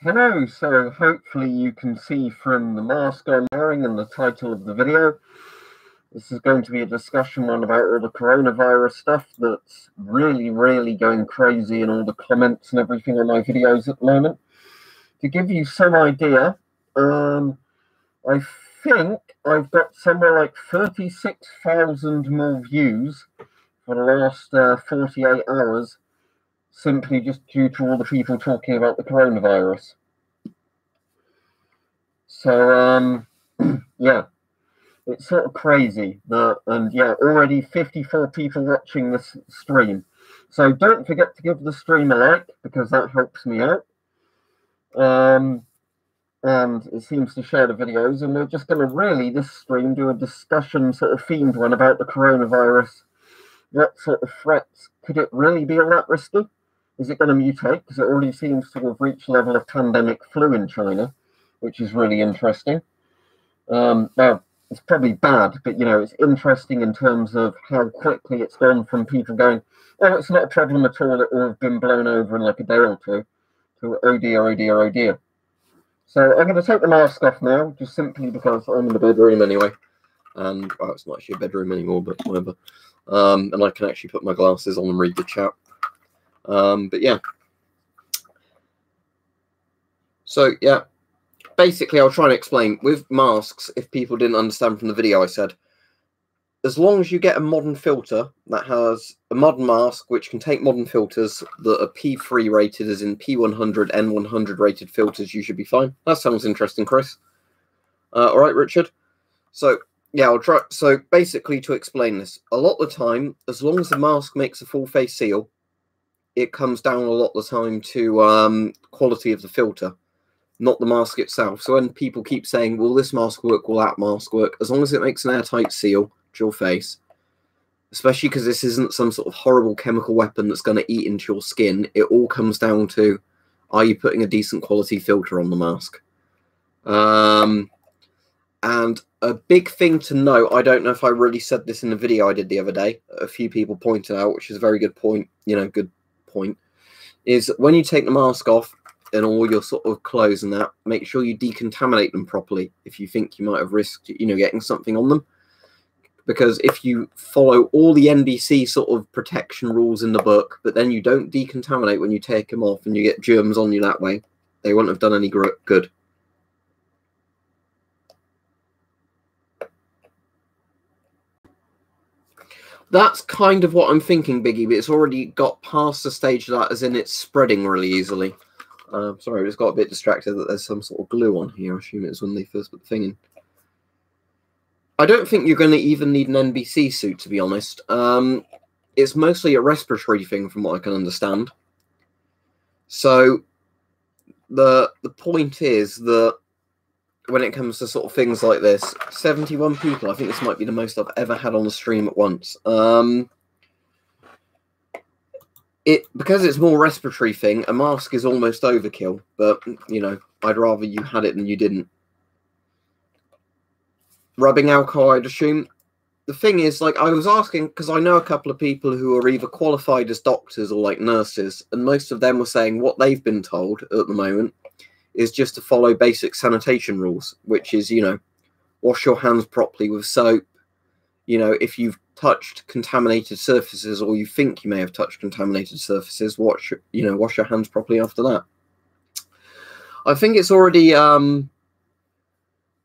Hello, so hopefully you can see from the mask I'm wearing and the title of the video. This is going to be a discussion one about all the coronavirus stuff that's really going crazy in all the comments and everything on my videos at the moment. To give you some idea, I think I've got somewhere like 36,000 more views for the last 48 hours, simply just due to all the people talking about the coronavirus. So, yeah, it's sort of crazy. And yeah, already 54 people watching this stream. So don't forget to give the stream a like, because that helps me out. And it seems to share the videos. And we're just going to this stream, do a discussion sort of themed one about the coronavirus. What sort of threats? Could it really be all that risky? Is it going to mutate? Because it already seems to have reached a level of pandemic flu in China, which is really interesting. Now, it's probably bad, but, it's interesting in terms of how quickly it's gone from people going, oh, it's not a problem at all, it will have been blown over in like a day or two, to oh dear, oh dear, oh dear. So I'm going to take the mask off now, just simply because I'm in the bedroom anyway. And, well, it's not actually a bedroom anymore, but whatever. And I can actually put my glasses on and read the chat. But yeah. So, yeah. Basically, I'll try and explain. With masks, if people didn't understand from the video I said, as long as you get a modern filter that has a modern mask, which can take modern filters that are P3 rated, as in P100, N100 rated filters, you should be fine. That sounds interesting, Chris. All right, Richard. So, yeah, I'll try. So, basically, to explain this, a lot of the time, as long as the mask makes a full face seal, it comes down a lot of the time to quality of the filter, not the mask itself. So when people keep saying, will this mask work, will that mask work, as long as it makes an airtight seal to your face, especially because this isn't some sort of horrible chemical weapon that's going to eat into your skin, it all comes down to, are you putting a decent quality filter on the mask? And a big thing to know, I don't know if I really said this in the video I did the other day, a few people pointed out, which is a very good point, good point, is when you take the mask off, and all your sort of clothes and that, make sure you decontaminate them properly if you think you might have risked, getting something on them. Because if you follow all the NBC sort of protection rules in the book, but then you don't decontaminate when you take them off and you get germs on you that way, they won't have done any good. That's kind of what I'm thinking, Biggie, but it's already got past the stage of that, as in it's spreading really easily. Sorry, I just got a bit distracted that there's some sort of glue on here. I assume it was when they first put the thing in. I don't think you're going to even need an NBC suit, to be honest. It's mostly a respiratory thing, from what I can understand. So the point is that when it comes to sort of things like this, 71 people, I think this might be the most I've ever had on the stream at once. Because it's more respiratory thing, a mask is almost overkill, but, I'd rather you had it than you didn't. Rubbing alcohol, I'd assume. The thing is, I was asking, because I know a couple of people who are either qualified as doctors or, nurses, and most of them were saying what they've been told at the moment is just to follow basic sanitation rules, which is, wash your hands properly with soap. If you've touched contaminated surfaces, or you think you may have touched contaminated surfaces, wash your hands properly after that. I think it's already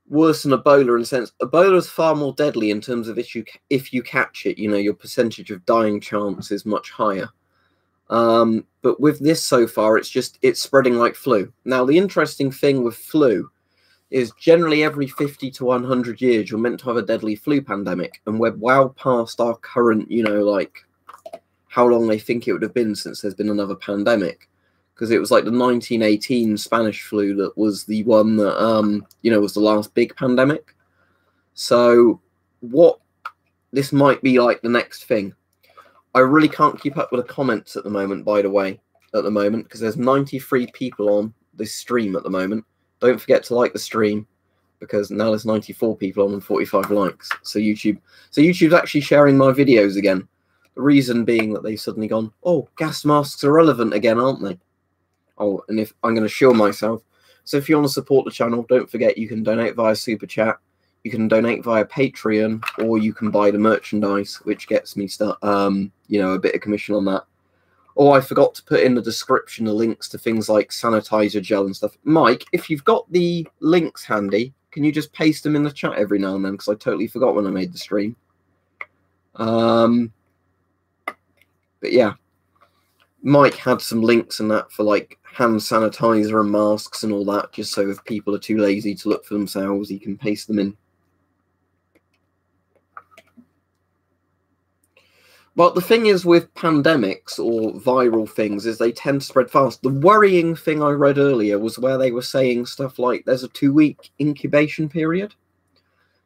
worse than Ebola in a sense. Ebola is far more deadly in terms of if you catch it, your percentage of dying chance is much higher. But with this so far, it's spreading like flu. Now, the interesting thing with flu is generally every 50 to 100 years, you're meant to have a deadly flu pandemic. And we're well past our current, how long they think it would have been since there's been another pandemic. Because it was like the 1918 Spanish flu that was the one that, was the last big pandemic. So this might be like the next thing. I really can't keep up with the comments at the moment, by the way, because there's 93 people on this stream at the moment. Don't forget to like the stream, because now there's 94 people on and 45 likes. So YouTube's actually sharing my videos again. The reason being that they've suddenly gone, oh, gas masks are relevant again, aren't they? Oh, and if I'm going to shield myself. So if you want to support the channel, don't forget you can donate via Super Chat, you can donate via Patreon, or you can buy the merchandise, which gets me you know, a bit of commission on that. Oh, I forgot to put in the description the links to things like sanitizer gel and stuff. Mike, if you've got the links handy, can you just paste them in the chat every now and then? Because I totally forgot when I made the stream. But yeah, Mike had some links and that for like hand sanitizer and masks and all that, just so if people are too lazy to look for themselves, he can paste them in. But the thing is with pandemics or viral things is they tend to spread fast. The worrying thing I read earlier was where they were saying stuff like there's a 2-week incubation period.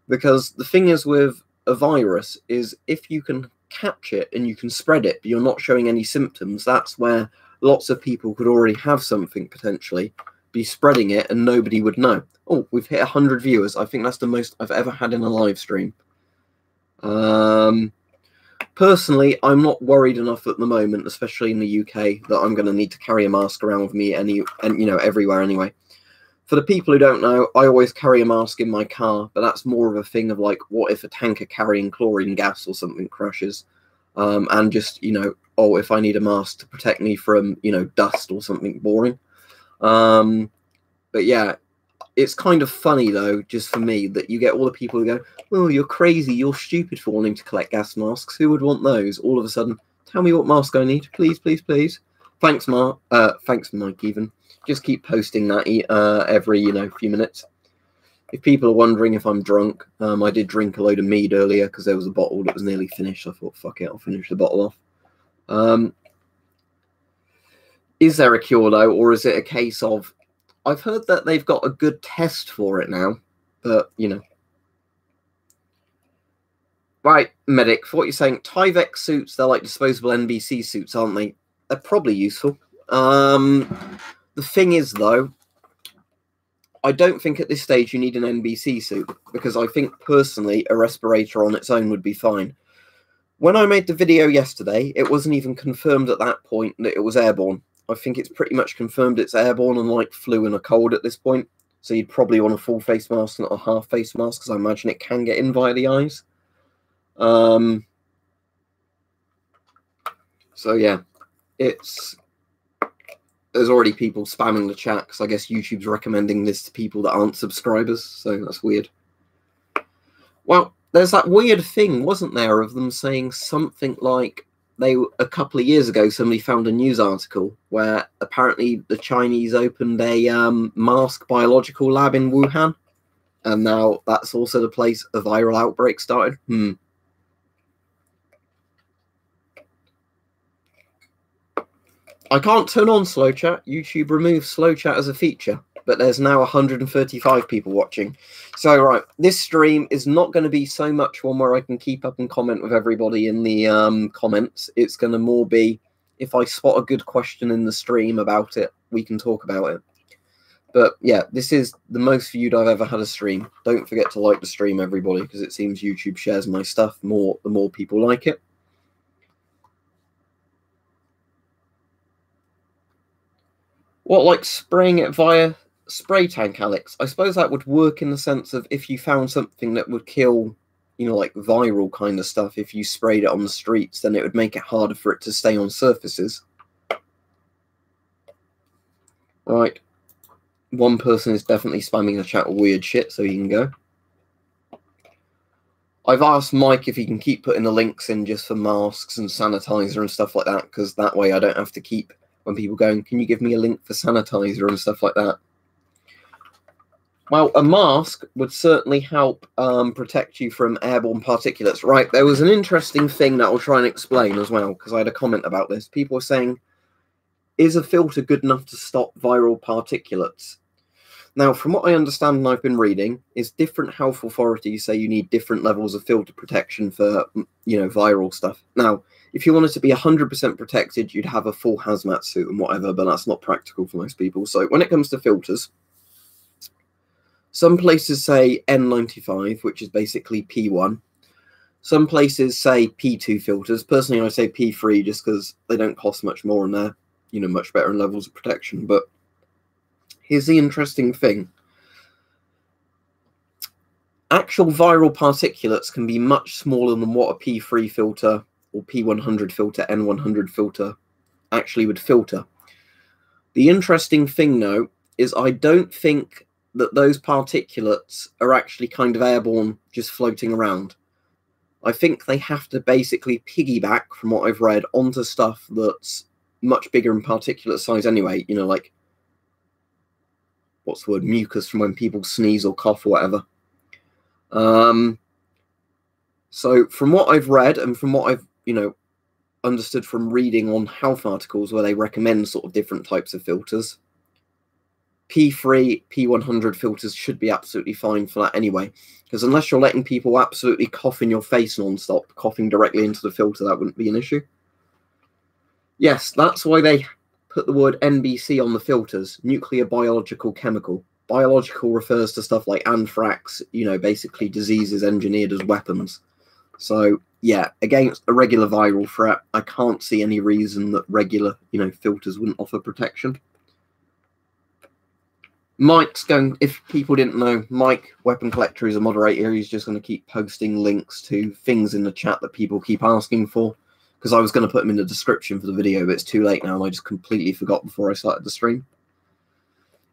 Because the thing is with a virus is if you can catch it and you can spread it, but you're not showing any symptoms, that's where lots of people could already have something potentially, be spreading it and nobody would know. Oh, we've hit 100 viewers. I think that's the most I've ever had in a live stream. Personally, I'm not worried enough at the moment, especially in the UK, that I'm going to need to carry a mask around with me you know, everywhere anyway. For the people who don't know, I always carry a mask in my car, but that's more of a thing of like, what if a tanker carrying chlorine gas or something crashes? And just, you know, oh, if I need a mask to protect me from, you know, dust or something boring. But yeah, it's kind of funny, though, just for me, that you get all the people who go, well, you're crazy, you're stupid for wanting to collect gas masks. Who would want those? All of a sudden, tell me what mask I need, please, please, please. Thanks, Mark. Thanks, Mike, even. Just keep posting that every, you know, few minutes. If people are wondering if I'm drunk, I did drink a load of mead earlier because there was a bottle that was nearly finished. I thought, fuck it, I'll finish the bottle off. Is there a cure, though, or is it a case of... I've heard that they've got a good test for it now, but, you know. Right, Medic, for what you're saying, Tyvek suits, they're like disposable NBC suits, aren't they? They're probably useful. The thing is, though, I don't think at this stage you need an NBC suit, because I think, personally, a respirator on its own would be fine. When I made the video yesterday, it wasn't even confirmed at that point that it was airborne. I think it's pretty much confirmed it's airborne and like flu and a cold at this point. So you'd probably want a full face mask, not a half face mask, because I imagine it can get in via the eyes. So yeah, there's already people spamming the chat because I guess YouTube's recommending this to people that aren't subscribers. So that's weird. Well, there's that weird thing, wasn't there, of them saying something like, a couple of years ago, somebody found a news article where apparently the Chinese opened a mask biological lab in Wuhan, and now that's also the place a viral outbreak started. I can't turn on slow chat. YouTube removes slow chat as a feature, but there's now 135 people watching. So, right, this stream is not going to be so much one where I can keep up and comment with everybody in the comments. It's going to more be, if I spot a good question in the stream about it, we can talk about it. But, yeah, this is the most viewed I've ever had a stream. Don't forget to like the stream, everybody, because it seems YouTube shares my stuff more the more people like it. What, like spraying it via spray tank, Alex? I suppose that would work in the sense of if you found something that would kill, you know, like viral kind of stuff, if you sprayed it on the streets, then it would make it harder for it to stay on surfaces. Right. One person is definitely spamming the chat with weird shit, so you can go. I've asked Mike if he can keep putting the links in just for masks and sanitizer and stuff like that, because that way I don't have to keep... when people going, can you give me a link for sanitizer and stuff like that? Well, a mask would certainly help protect you from airborne particulates. Right, there was an interesting thing that I'll try and explain as well, because I had a comment about this. People were saying, is a filter good enough to stop viral particulates? Now, from what I understand and I've been reading, is different health authorities say you need different levels of filter protection for, you know, viral stuff. Now, if you wanted to be 100% protected, you'd have a full hazmat suit and whatever, but that's not practical for most people. So when it comes to filters, some places say N95, which is basically P1. Some places say P2 filters. Personally, I say P3 just because they don't cost much more in there. you know, much better in levels of protection. But here's the interesting thing. Actual viral particulates can be much smaller than what a P3 filter or P100 filter, N100 filter actually would filter. The interesting thing, though, is I don't think that those particulates are actually kind of airborne, just floating around. I think they have to basically piggyback, from what I've read, onto stuff that's much bigger in particulate size anyway. You know, like, what's the word, mucus from when people sneeze or cough or whatever. So from what I've read and from what I've, you know, understood from reading on health articles where they recommend sort of different types of filters, P3, P100 filters should be absolutely fine for that anyway. Because unless you're letting people absolutely cough in your face non-stop, coughing directly into the filter, that wouldn't be an issue. Yes, that's why they put the word NBC on the filters, nuclear, biological, chemical. Biological refers to stuff like anthrax, you know, basically diseases engineered as weapons. So, yeah, against a regular viral threat, I can't see any reason that regular, you know, filters wouldn't offer protection. Mike's going, if people didn't know, Mike, Weapon Collector, is a moderator. He's just going to keep posting links to things in the chat that people keep asking for. Because I was going to put them in the description for the video, but it's too late now, and I just completely forgot before I started the stream.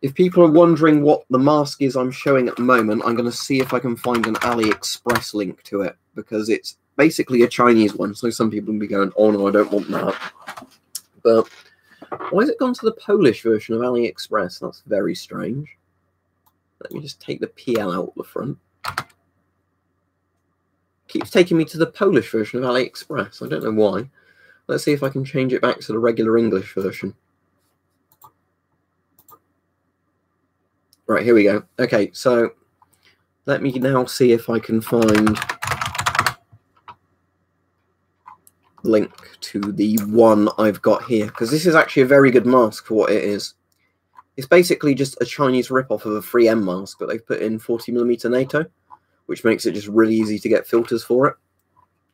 If people are wondering what the mask is I'm showing at the moment, I'm going to see if I can find an AliExpress link to it, because it's basically a Chinese one. So some people will be going, oh no, I don't want that. But why has it gone to the Polish version of AliExpress? That's very strange. Let me just take the PL out the front. Keeps taking me to the Polish version of AliExpress. I don't know why. Let's see if I can change it back to the regular English version. Right, here we go. Okay, so let me now see if I can find link to the one I've got here, because this is actually a very good mask for what it is. It's basically just a Chinese rip-off of a 3M mask, but they've put in 40mm NATO, which makes it just really easy to get filters for it.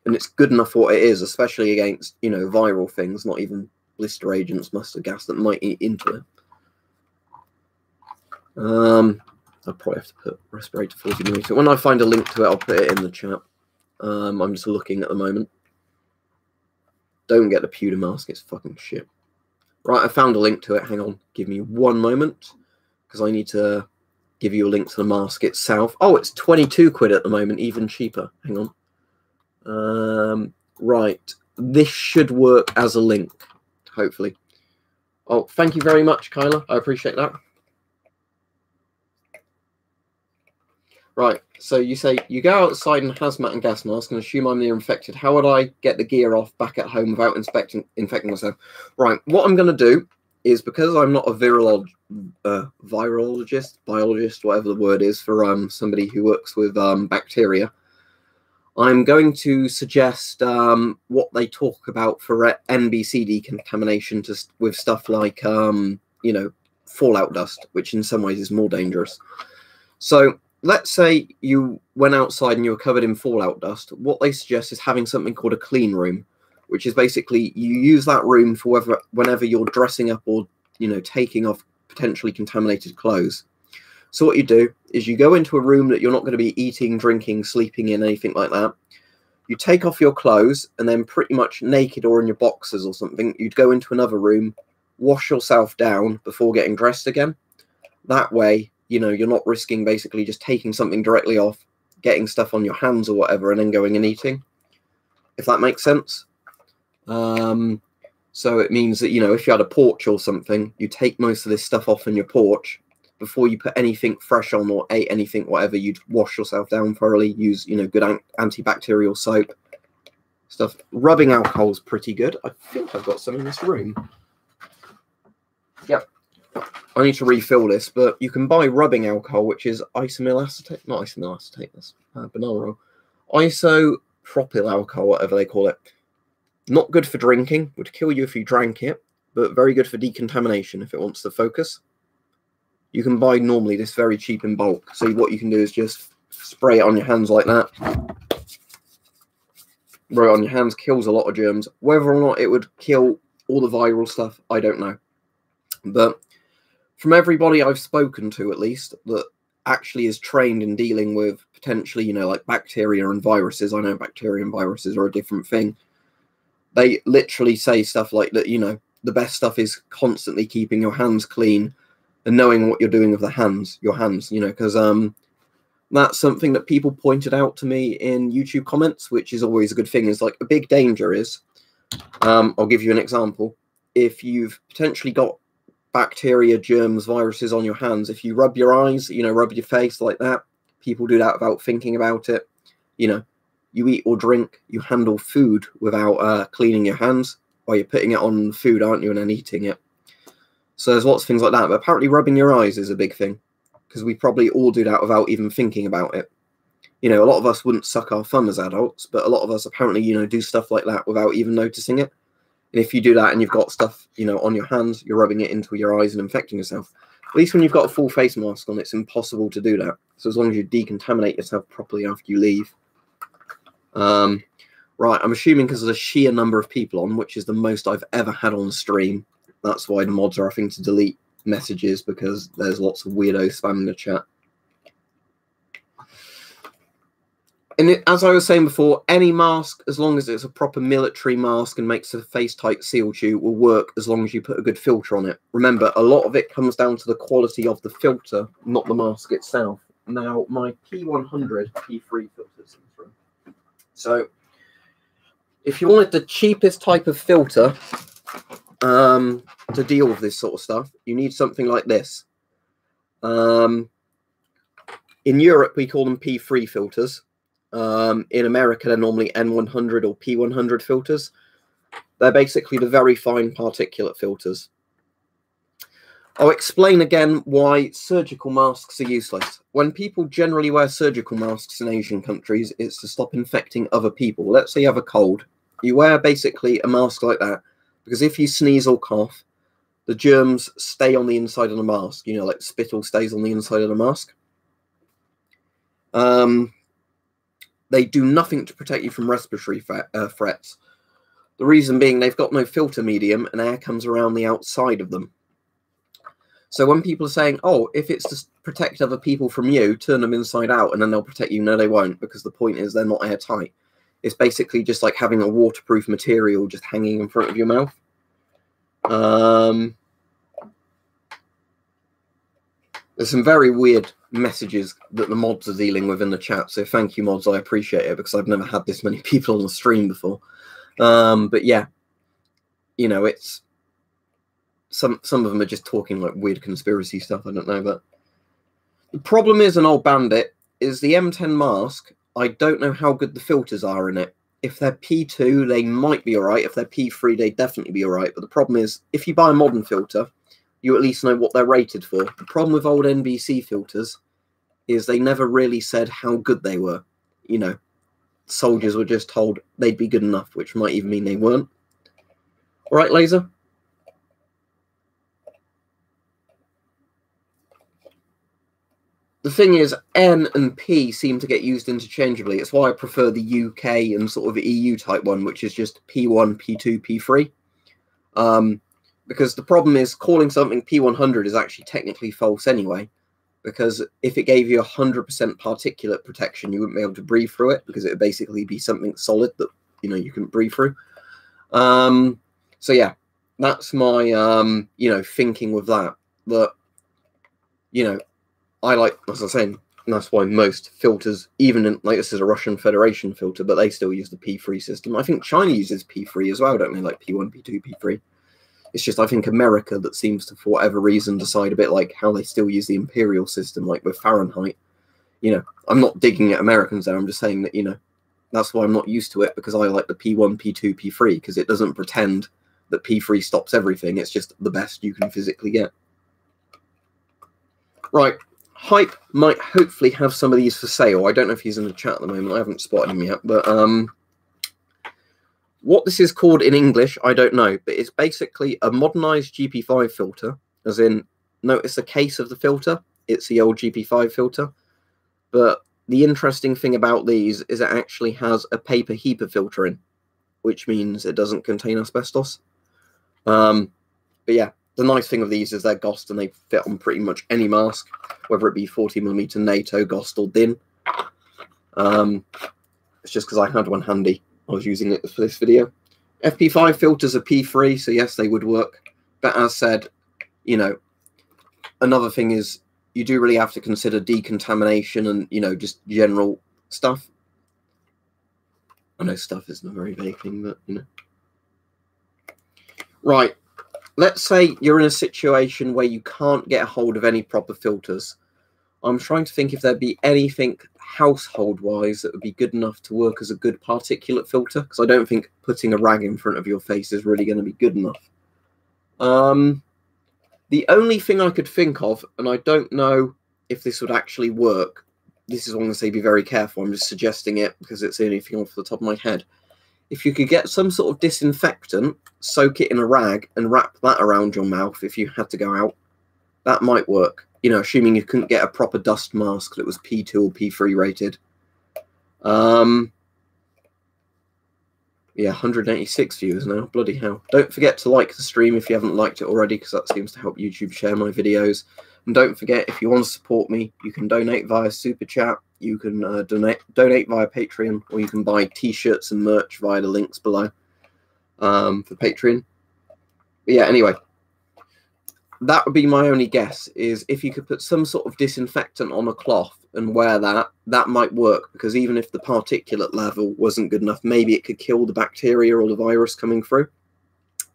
And it's good enough for what it is, especially against, you know, viral things, not even blister agents, mustard gas that might eat into it. I'll probably have to put respirator 40mm. When I find a link to it, I'll put it in the chat. I'm just looking at the moment. Don't get the pewter mask, it's fucking shit. Right, I found a link to it. Hang on, give me one moment, because I need to give you a link to the mask itself. Oh, it's 22 quid at the moment, even cheaper. Hang on. Right, this should work as a link, hopefully. Oh, thank you very much, Kyla. I appreciate that. Right, so you say, you go outside in a hazmat and gas mask and assume I'm near infected. How would I get the gear off back at home without infecting myself? Right, what I'm going to do is, because I'm not a virologist, biologist, whatever the word is, for somebody who works with bacteria, I'm going to suggest what they talk about for NBC decontamination with stuff like, you know, fallout dust, which in some ways is more dangerous. So let's say you went outside and you were covered in fallout dust. What they suggest is having something called a clean room, which is basically you use that room for whenever you're dressing up or, you know, taking off potentially contaminated clothes. So what you do is you go into a room that you're not going to be eating, drinking, sleeping in, anything like that. You take off your clothes, and then pretty much naked or in your boxers or something, you'd go into another room, wash yourself down before getting dressed again. That way, you know, you're not risking basically just taking something directly off, getting stuff on your hands or whatever, and then going and eating, if that makes sense. So it means that, you know, if you had a porch or something, you take most of this stuff off in your porch. Before you put anything fresh on or ate anything, whatever, you'd wash yourself down thoroughly, use, you know, good antibacterial soap. Stuff. Rubbing alcohol is pretty good. I think I've got some in this room. Yep. I need to refill this, but you can buy rubbing alcohol, which is isomyl acetate, not isomyl acetate, that's banana oil. Isopropyl alcohol, whatever they call it. Not good for drinking, would kill you if you drank it, but very good for decontamination if it wants to focus. You can buy normally this very cheap in bulk. So what you can do is just spray it on your hands like that. Spray it on your hands, kills a lot of germs. Whether or not it would kill all the viral stuff, I don't know. But from everybody I've spoken to, at least, that actually is trained in dealing with potentially, like bacteria and viruses, I know bacteria and viruses are a different thing. They literally say stuff like that, the best stuff is constantly keeping your hands clean and knowing what you're doing with your hands, because that's something that people pointed out to me in YouTube comments, which is always a good thing. Is like a big danger is, I'll give you an example. If you've potentially got bacteria, germs, viruses on your hands, if you rub your eyes, rub your face like that, people do that without thinking about it. You eat or drink, you handle food without cleaning your hands, or you're putting it on food, aren't you, and then eating it. So there's lots of things like that. But apparently rubbing your eyes is a big thing, because we probably all do that without even thinking about it. A lot of us wouldn't suck our thumb as adults, but a lot of us apparently, do stuff like that without even noticing it. And if you do that and you've got stuff, on your hands, you're rubbing it into your eyes and infecting yourself. At least when you've got a full face mask on, it's impossible to do that. So as long as you decontaminate yourself properly after you leave. Right, I'm assuming because of the sheer number of people on, which is the most I've ever had on stream, that's why the mods are having to delete messages, because there's lots of weirdos spamming the chat. And as I was saying before, any mask, as long as it's a proper military mask and makes a face tight seal to you, will work as long as you put a good filter on it. Remember, a lot of it comes down to the quality of the filter, not the mask itself. Now, my P100 P3 filters. So, if you wanted the cheapest type of filter to deal with this sort of stuff, you need something like this. In Europe, we call them P3 filters. In America, they're normally N100 or P100 filters. They're basically the very fine particulate filters. I'll explain again why surgical masks are useless. When people generally wear surgical masks in Asian countries, it's to stop infecting other people. Let's say you have a cold. You wear basically a mask like that, because if you sneeze or cough, the germs stay on the inside of the mask. Like spittle stays on the inside of the mask. They do nothing to protect you from respiratory threats. The reason being they've got no filter medium and air comes around the outside of them. So when people are saying, oh, if it's to protect other people from you, turn them inside out and then they'll protect you. No, they won't, because the point is they're not airtight. It's basically just like having a waterproof material just hanging in front of your mouth. There's some very weird messages that the mods are dealing with in the chat. So thank you, mods. I appreciate it, because I've never had this many people on the stream before. But yeah, it's some of them are just talking like weird conspiracy stuff. I don't know, but the problem is an old bandit is the M10 mask. I don't know how good the filters are in it. If they're P2, they might be all right. If they're P3, they'd definitely be all right. But the problem is, if you buy a modern filter, you at least know what they're rated for. The problem with old NBC filters is they never really said how good they were. Soldiers were just told they'd be good enough, which might even mean they weren't. All right, Laser? The thing is, N and P seem to get used interchangeably. It's why I prefer the UK and sort of EU type one, which is just P1, P2, P3. Because the problem is calling something P100 is actually technically false anyway. Because if it gave you 100% particulate protection, you wouldn't be able to breathe through it, because it would basically be something solid that you couldn't breathe through. So yeah, that's my thinking with that. But I like, as I was saying, and that's why most filters, even in, like, this is a Russian Federation filter, but they still use the P3 system. I think China uses P3 as well, don't they? Like P1, P2, P3. It's just, I think, America that seems to, for whatever reason, decide a bit like how they still use the imperial system, like with Fahrenheit. I'm not digging at Americans there. I'm just saying that, that's why I'm not used to it, because I like the P1, P2, P3, because it doesn't pretend that P3 stops everything. It's just the best you can physically get. Right. Hype might hopefully have some of these for sale. I don't know if he's in the chat at the moment. I haven't spotted him yet. But what this is called in English, I don't know. But it's basically a modernized GP5 filter. As in, notice the case of the filter. It's the old GP5 filter. But the interesting thing about these is it actually has a paper HEPA filter in, which means it doesn't contain asbestos. But yeah, the nice thing of these is they're GOST and they fit on pretty much any mask, whether it be 40mm NATO, GOST, or DIN. It's just because I had one handy. I was using it for this video. FP5 filters are P3, so yes, they would work. But as said, you know, another thing is you do really have to consider decontamination and, you know, just general stuff. I know stuff isn't a very vague thing, but, you know. Right. Let's say you're in a situation where you can't get a hold of any proper filters. I'm trying to think if there'd be anything household-wise that would be good enough to work as a good particulate filter, because I don't think putting a rag in front of your face is really going to be good enough. The only thing I could think of, and I don't know if this would actually work, this is what I'm going to say, be very careful, I'm just suggesting it because it's the only thing off the top of my head. If you could get some sort of disinfectant, soak it in a rag, and wrap that around your mouth if you had to go out, that might work. You know, assuming you couldn't get a proper dust mask that was P2 or P3 rated. Yeah, 186 views now. Bloody hell. Don't forget to like the stream if you haven't liked it already, because that seems to help YouTube share my videos. And don't forget, if you want to support me, you can donate via Super Chat, you can donate via Patreon, or you can buy T-shirts and merch via the links below for Patreon. But yeah, anyway. That would be my only guess, is if you could put some sort of disinfectant on a cloth and wear that, that might work, because even if the particulate level wasn't good enough, maybe it could kill the bacteria or the virus coming through.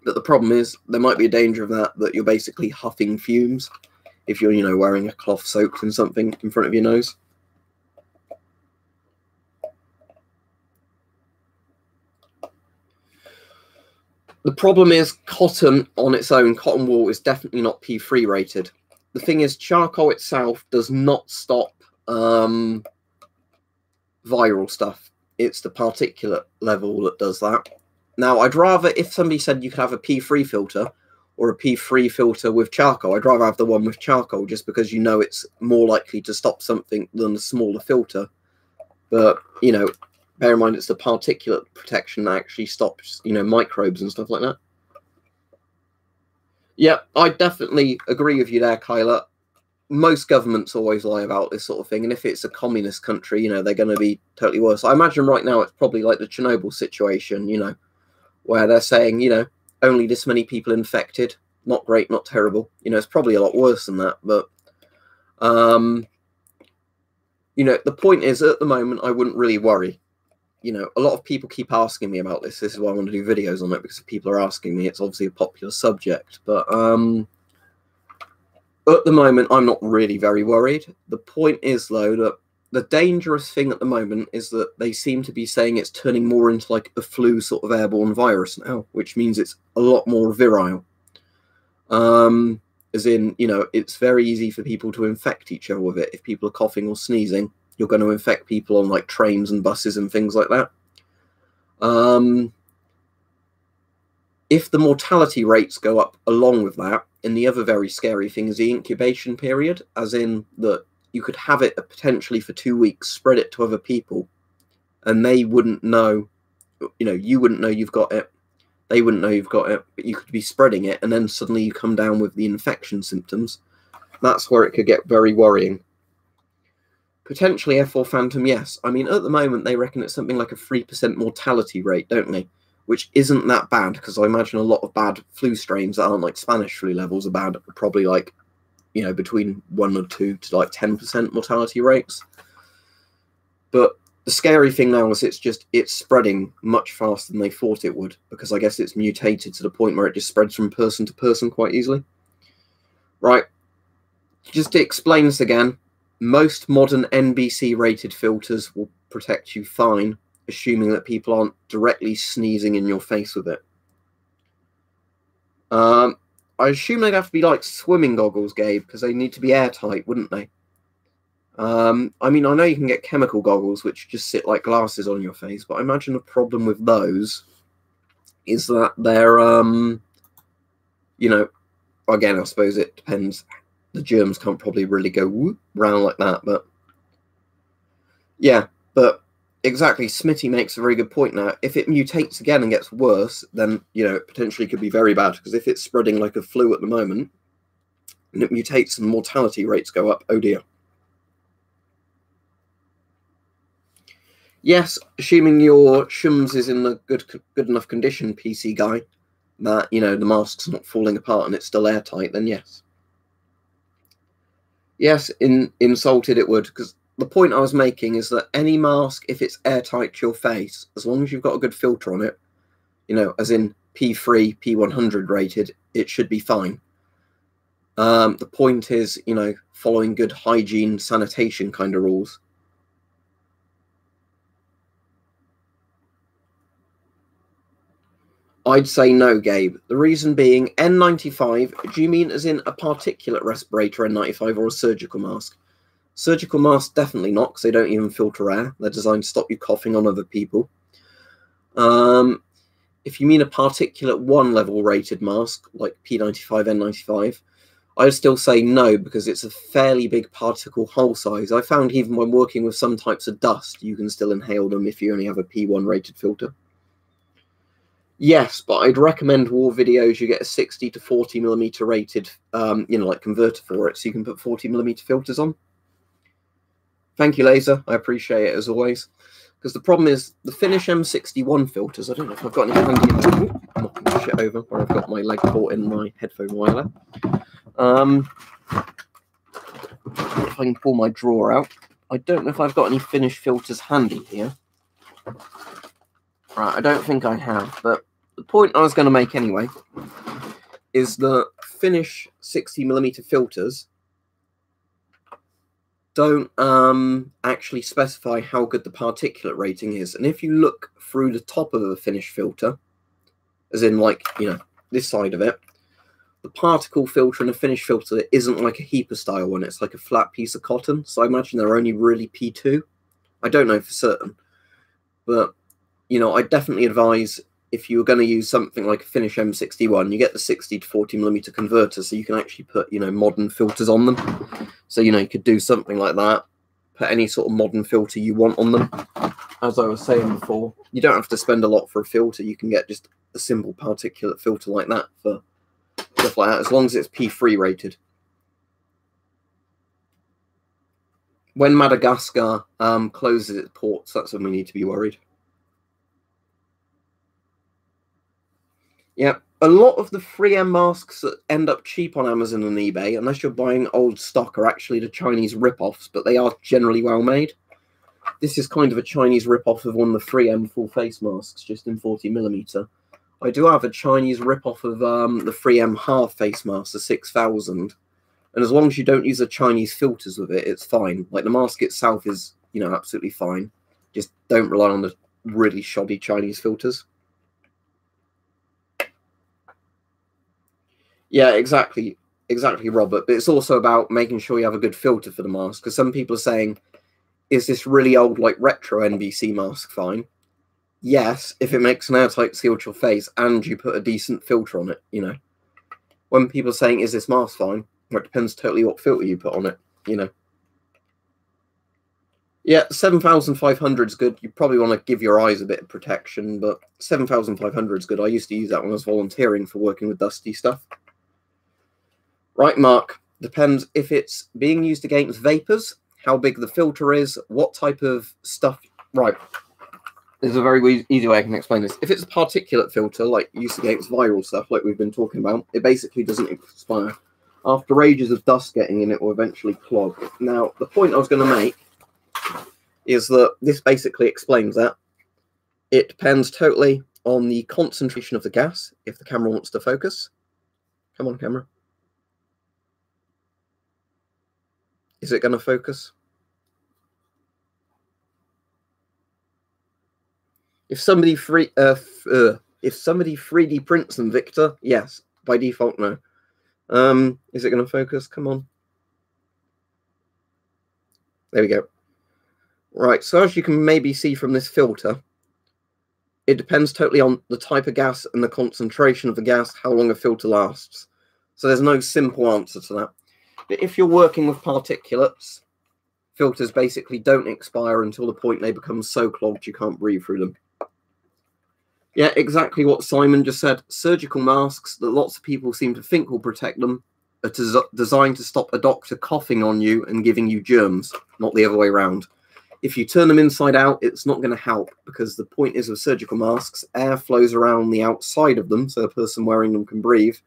But the problem is, there might be a danger of that you're basically huffing fumes if you're, you know, wearing a cloth soaked in something in front of your nose. The problem is cotton on its own, cotton wool is definitely not P3 rated. The thing is, charcoal itself does not stop viral stuff. It's the particulate level that does that. Now, I'd rather, if somebody said you could have a P3 filter or a P3 filter with charcoal, I'd rather have the one with charcoal, just because you know it's more likely to stop something than a smaller filter. But, you know, bear in mind, it's the particulate protection that actually stops, you know, microbes and stuff like that. Yeah, I definitely agree with you there, Kyla. Most governments always lie about this sort of thing, and if it's a communist country, you know, they're going to be totally worse. I imagine right now it's probably like the Chernobyl situation, you know, where they're saying, you know, only this many people infected, not great, not terrible. You know, it's probably a lot worse than that, but you know, the point is, at the moment, I wouldn't really worry. You know, a lot of people keep asking me about this. This is why I want to do videos on it, because people are asking me. It's obviously a popular subject, but at the moment, I'm not really very worried. The point is, though, that the dangerous thing at the moment is that they seem to be saying it's turning more into like a flu sort of airborne virus now, which means it's a lot more virile. As in, you know, it's very easy for people to infect each other with it. If people are coughing or sneezing, you're going to infect people on like trains and buses and things like that. If the mortality rates go up along with that, and the other very scary thing is the incubation period, as in that you could have it potentially for 2 weeks, spread it to other people, and they wouldn't know, you know, you wouldn't know you've got it, they wouldn't know you've got it, but you could be spreading it, and then suddenly you come down with the infection symptoms. That's where it could get very worrying. Potentially F4 Phantom, yes. I mean, at the moment, they reckon it's something like a 3% mortality rate, don't they? Which isn't that bad, because I imagine a lot of bad flu strains that aren't like Spanish flu levels are bad, probably like, you know, between 1 or 2 to like 10% mortality rates. But the scary thing now is it's spreading much faster than they thought it would, because I guess it's mutated to the point where it just spreads from person to person quite easily. Right. Just to explain this again, most modern NBC rated filters will protect you fine, assuming that people aren't directly sneezing in your face with it. I assume they'd have to be like swimming goggles, Gabe, because they need to be airtight, wouldn't they? I mean, I know you can get chemical goggles, which just sit like glasses on your face, but I imagine the problem with those is that they're, you know, again, I suppose it depends. The germs can't probably really go whoop round like that, but yeah, but exactly. Smitty makes a very good point now. If it mutates again and gets worse, then, you know, it potentially could be very bad, because if it's spreading like a flu at the moment and it mutates and mortality rates go up, oh dear. Yes, assuming your shums is in a good enough condition, PC guy, that, you know, the mask's not falling apart and it's still airtight, then yes. Yes, insulted it would, because the point I was making is that any mask, if it's airtight to your face, as long as you've got a good filter on it, you know, as in P3, P100 rated, it should be fine. The point is, you know, following good hygiene, sanitation kind of rules. I'd say no, Gabe. The reason being, N95, do you mean as in a particulate respirator N95 or a surgical mask? Surgical masks, definitely not, because they don't even filter air. They're designed to stop you coughing on other people. If you mean a particulate 1 level rated mask, like P95, N95, I would still say no, because it's a fairly big particle hole size. I found even when working with some types of dust, you can still inhale them if you only have a P1 rated filter. Yes, but I'd recommend war videos you get a 60 to 40 millimeter rated, you know, like converter for it, so you can put 40 millimeter filters on. Thank you, Laser. I appreciate it as always. Because the problem is the Finish M61 filters. I don't know if I've got any handy available. I'm knocking shit over where I've got my leg caught in my headphone wire. If I can pull my drawer out. I don't know if I've got any Finish filters handy here. Right, I don't think I have, but the point I was going to make anyway is that Finish 60mm filters don't actually specify how good the particulate rating is. And if you look through the top of a Finish filter, as in like, you know, this side of it, the particle filter in a Finish filter isn't like a HEPA style one. It's like a flat piece of cotton. So I imagine they're only really P2. I don't know for certain. But, you know, I definitely advise if you were going to use something like a Finish M61, you get the 60 to 40mm converter, so you can actually put, you know, modern filters on them. So, you know, you could do something like that, put any sort of modern filter you want on them. As I was saying before, you don't have to spend a lot for a filter. You can get just a simple particulate filter like that for stuff like that, as long as it's P3 rated. When Madagascar closes its ports, that's when we need to be worried. Yeah, a lot of the 3M masks that end up cheap on Amazon and eBay, unless you're buying old stock, are actually the Chinese rip-offs, but they are generally well made. This is kind of a Chinese rip-off of one of the 3M full face masks, just in 40mm. I do have a Chinese rip-off of the 3M half face mask, the 6000, and as long as you don't use the Chinese filters with it, it's fine. Like, the mask itself is, you know, absolutely fine. Just don't rely on the really shoddy Chinese filters. Yeah, exactly, Robert. But it's also about making sure you have a good filter for the mask, because some people are saying, is this really old, like, retro NBC mask fine? Yes, if it makes an airtight seal to your face and you put a decent filter on it, you know. When people are saying, is this mask fine? Well, it depends totally what filter you put on it, you know. Yeah, 7500 is good. You probably want to give your eyes a bit of protection, but 7500 is good. I used to use that when I was volunteering for working with dusty stuff. Right, Mark. Depends if it's being used against vapors, how big the filter is, what type of stuff. Right. There's a very easy way I can explain this. If it's a particulate filter, like used against viral stuff, like we've been talking about, it basically doesn't expire. After ages of dust getting in, it will eventually clog. Now, the point I was going to make is that this basically explains that. It depends totally on the concentration of the gas, if the camera wants to focus. Come on, camera. Is it going to focus? If somebody 3D prints them, Victor, yes. By default, no. Is it going to focus? Come on. There we go. Right, so as you can maybe see from this filter, it depends totally on the type of gas and the concentration of the gas, how long a filter lasts. So there's no simple answer to that. But if you're working with particulates, filters basically don't expire until the point they become so clogged you can't breathe through them. Yeah, exactly what Simon just said. Surgical masks that lots of people seem to think will protect them are designed to stop a doctor coughing on you and giving you germs, not the other way around. If you turn them inside out, it's not going to help, because the point is with surgical masks, air flows around the outside of them so the person wearing them can breathe,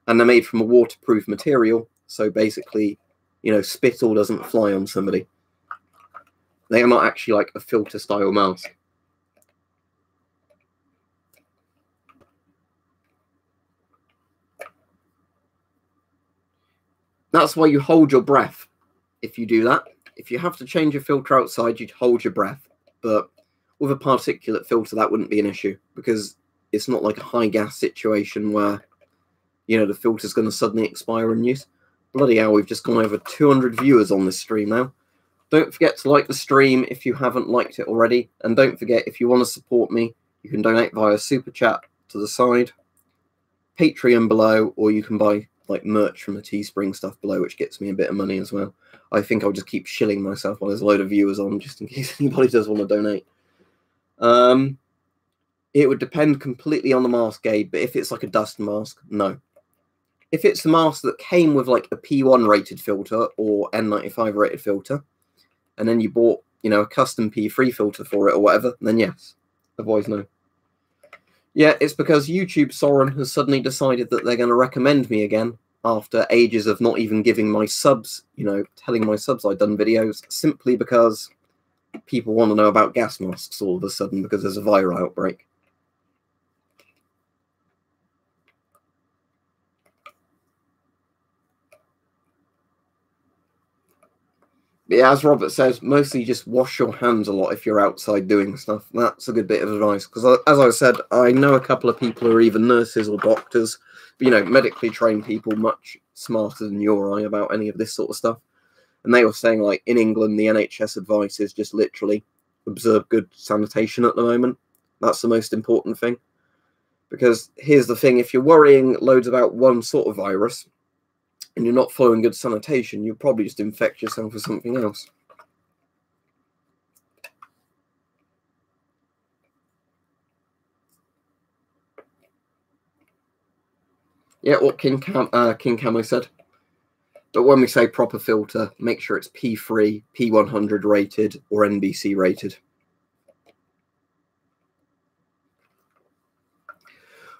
and they're made from a waterproof material, so basically, you know, spittle doesn't fly on somebody. They are not actually like a filter style mask. That's why you hold your breath if you do that. If you have to change your filter outside, you'd hold your breath. But with a particulate filter, that wouldn't be an issue, because it's not like a high gas situation where, you know, the filter's going to suddenly expire in use. Bloody hell, we've just gone over 200 viewers on this stream now. Don't forget to like the stream if you haven't liked it already. And don't forget, if you want to support me, you can donate via Super Chat to the side, Patreon below, or you can buy like merch from the Teespring stuff below, which gets me a bit of money as well. I think I'll just keep shilling myself while there's a load of viewers on, just in case anybody does want to donate. It would depend completely on the mask, Gabe, but if it's like a dust mask, no. If it's a mask that came with like a P1 rated filter or N95 rated filter, and then you bought, you know, a custom P3 filter for it or whatever, then yes. Otherwise, no. Yeah, it's because YouTube Soren has suddenly decided that they're going to recommend me again after ages of not even giving my subs, you know, telling my subs I'd done videos, simply because people want to know about gas masks all of a sudden because there's a viral outbreak. But yeah, as Robert says, mostly just wash your hands a lot if you're outside doing stuff. That's a good bit of advice, because as I said, I know a couple of people who are even nurses or doctors, you know, medically trained people, much smarter than you or I about any of this sort of stuff. And they were saying, like, in England, the NHS advice is just literally observe good sanitation at the moment. That's the most important thing. Because here's the thing, if you're worrying loads about one sort of virus, and you're not following good sanitation, you'll probably just infect yourself with something else. Yeah, what King Camo said. But when we say proper filter, make sure it's P3, P100 rated, or NBC rated.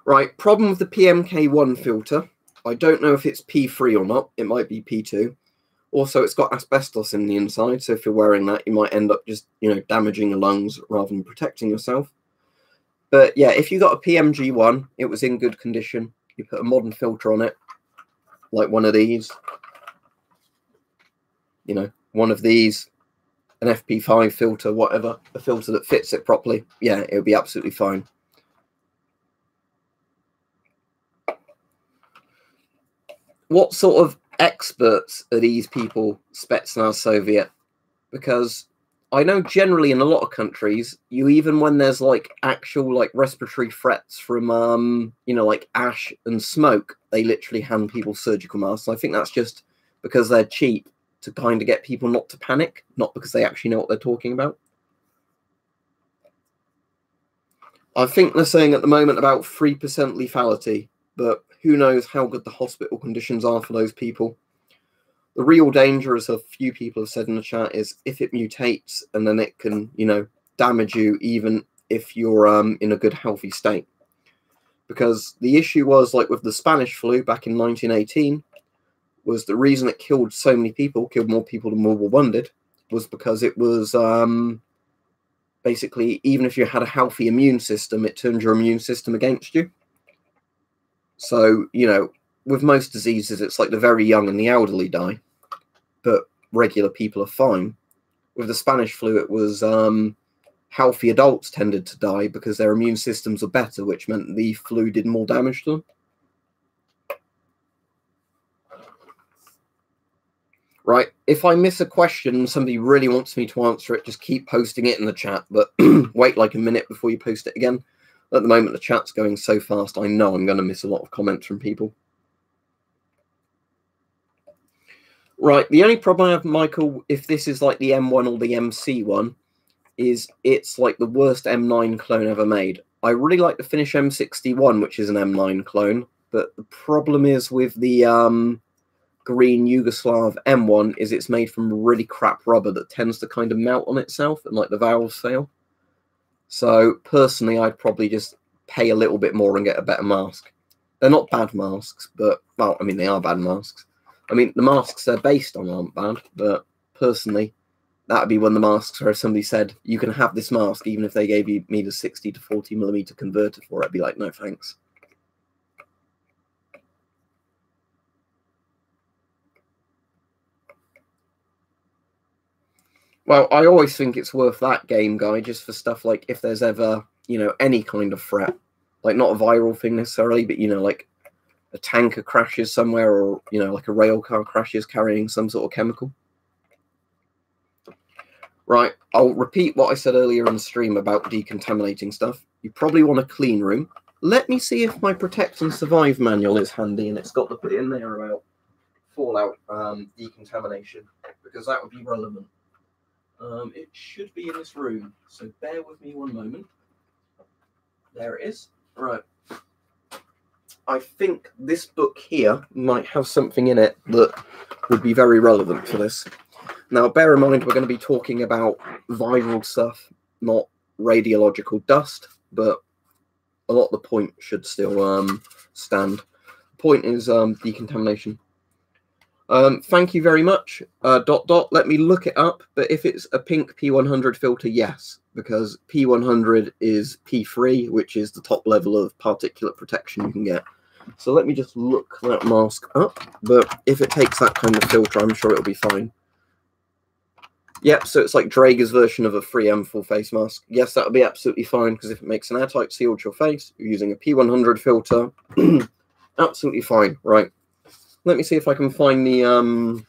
Right, problem with the PMK1 filter. I don't know if it's P3 or not. It might be P2. Also, it's got asbestos in the inside, so if you're wearing that, you might end up just, you know, damaging your lungs rather than protecting yourself. But yeah, if you got a PMG1, it was in good condition. You put a modern filter on it, like one of these. You know, one of these, an FP5 filter, whatever, a filter that fits it properly. Yeah, it would be absolutely fine. What sort of experts are these people, Spetsnaz Soviet? Because I know generally in a lot of countries, even when there's like actual like respiratory threats from you know, like ash and smoke, they literally hand people surgical masks. I think that's just because they're cheap to kind of get people not to panic, not because they actually know what they're talking about. I think they're saying at the moment about 3% lethality, but who knows how good the hospital conditions are for those people. The real danger, as a few people have said in the chat, is if it mutates and then it can, you know, damage you even if you're in a good, healthy state. Because the issue was, like with the Spanish flu back in 1918, was the reason it killed so many people, killed more people than World War I did, was because it was basically, even if you had a healthy immune system, it turned your immune system against you. So, you know, with most diseases, it's like the very young and the elderly die, but regular people are fine. With the Spanish flu, it was healthy adults tended to die because their immune systems were better, which meant the flu did more damage to them. Right, if I miss a question and somebody really wants me to answer it, just keep posting it in the chat, but wait like a minute before you post it again. At the moment, the chat's going so fast, I know I'm going to miss a lot of comments from people. Right, the only problem I have, Michael, if this is like the M1 or the MC one, is it's like the worst M9 clone ever made. I really like the Finnish M61, which is an M9 clone, but the problem is with the green Yugoslav M1 is it's made from really crap rubber that tends to kind of melt on itself and like the valves fail. So personally, I'd probably just pay a little bit more and get a better mask. They're not bad masks, but, well, I mean, they are bad masks. I mean, the masks they're based on aren't bad, but personally, that would be one of the masks where if somebody said, you can have this mask, even if they gave me the 60 to 40mm converter for it, I'd be like, no, thanks. Well, I always think it's worth that game guy just for stuff like if there's ever, you know, any kind of threat. Like, not a viral thing necessarily, but, you know, like a tanker crashes somewhere or, you know, like a rail car crashes carrying some sort of chemical. Right, I'll repeat what I said earlier in the stream about decontaminating stuff. You probably want a clean room. Let me see if my Protect and Survive manual is handy and it's got the bit in there about fallout decontamination, because that would be relevant. It should be in this room, so bear with me one moment. There it is. Right. I think this book here might have something in it that would be very relevant for this. Now, bear in mind, we're going to be talking about viral stuff, not radiological dust, but a lot of the point should still stand. The point is decontamination. Thank you very much. ... Let me look it up, but if it's a pink P100 filter, yes, because P100 is P3, which is the top level of particulate protection you can get. So let me just look that mask up, but if it takes that kind of filter, I'm sure it'll be fine. Yep, so it's like Draeger's version of a 3M full face mask. Yes, that would be absolutely fine, because if it makes an airtight seal to your face, you're using a P100 filter, absolutely fine, right? Let me see if I can find the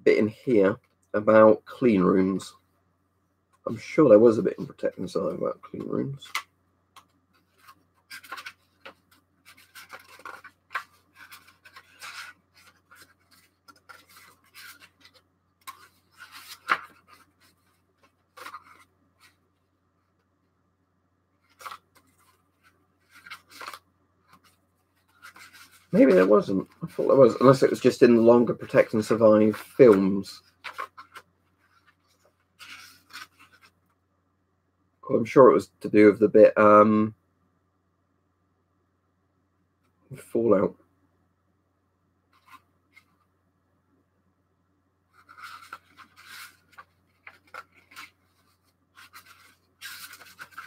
bit in here about clean rooms. I'm sure there was a bit in Protect and Survive about clean rooms. Maybe there wasn't. I thought there was, unless it was just in the longer Protect and Survive films. Well, I'm sure it was to do with the bit Fallout.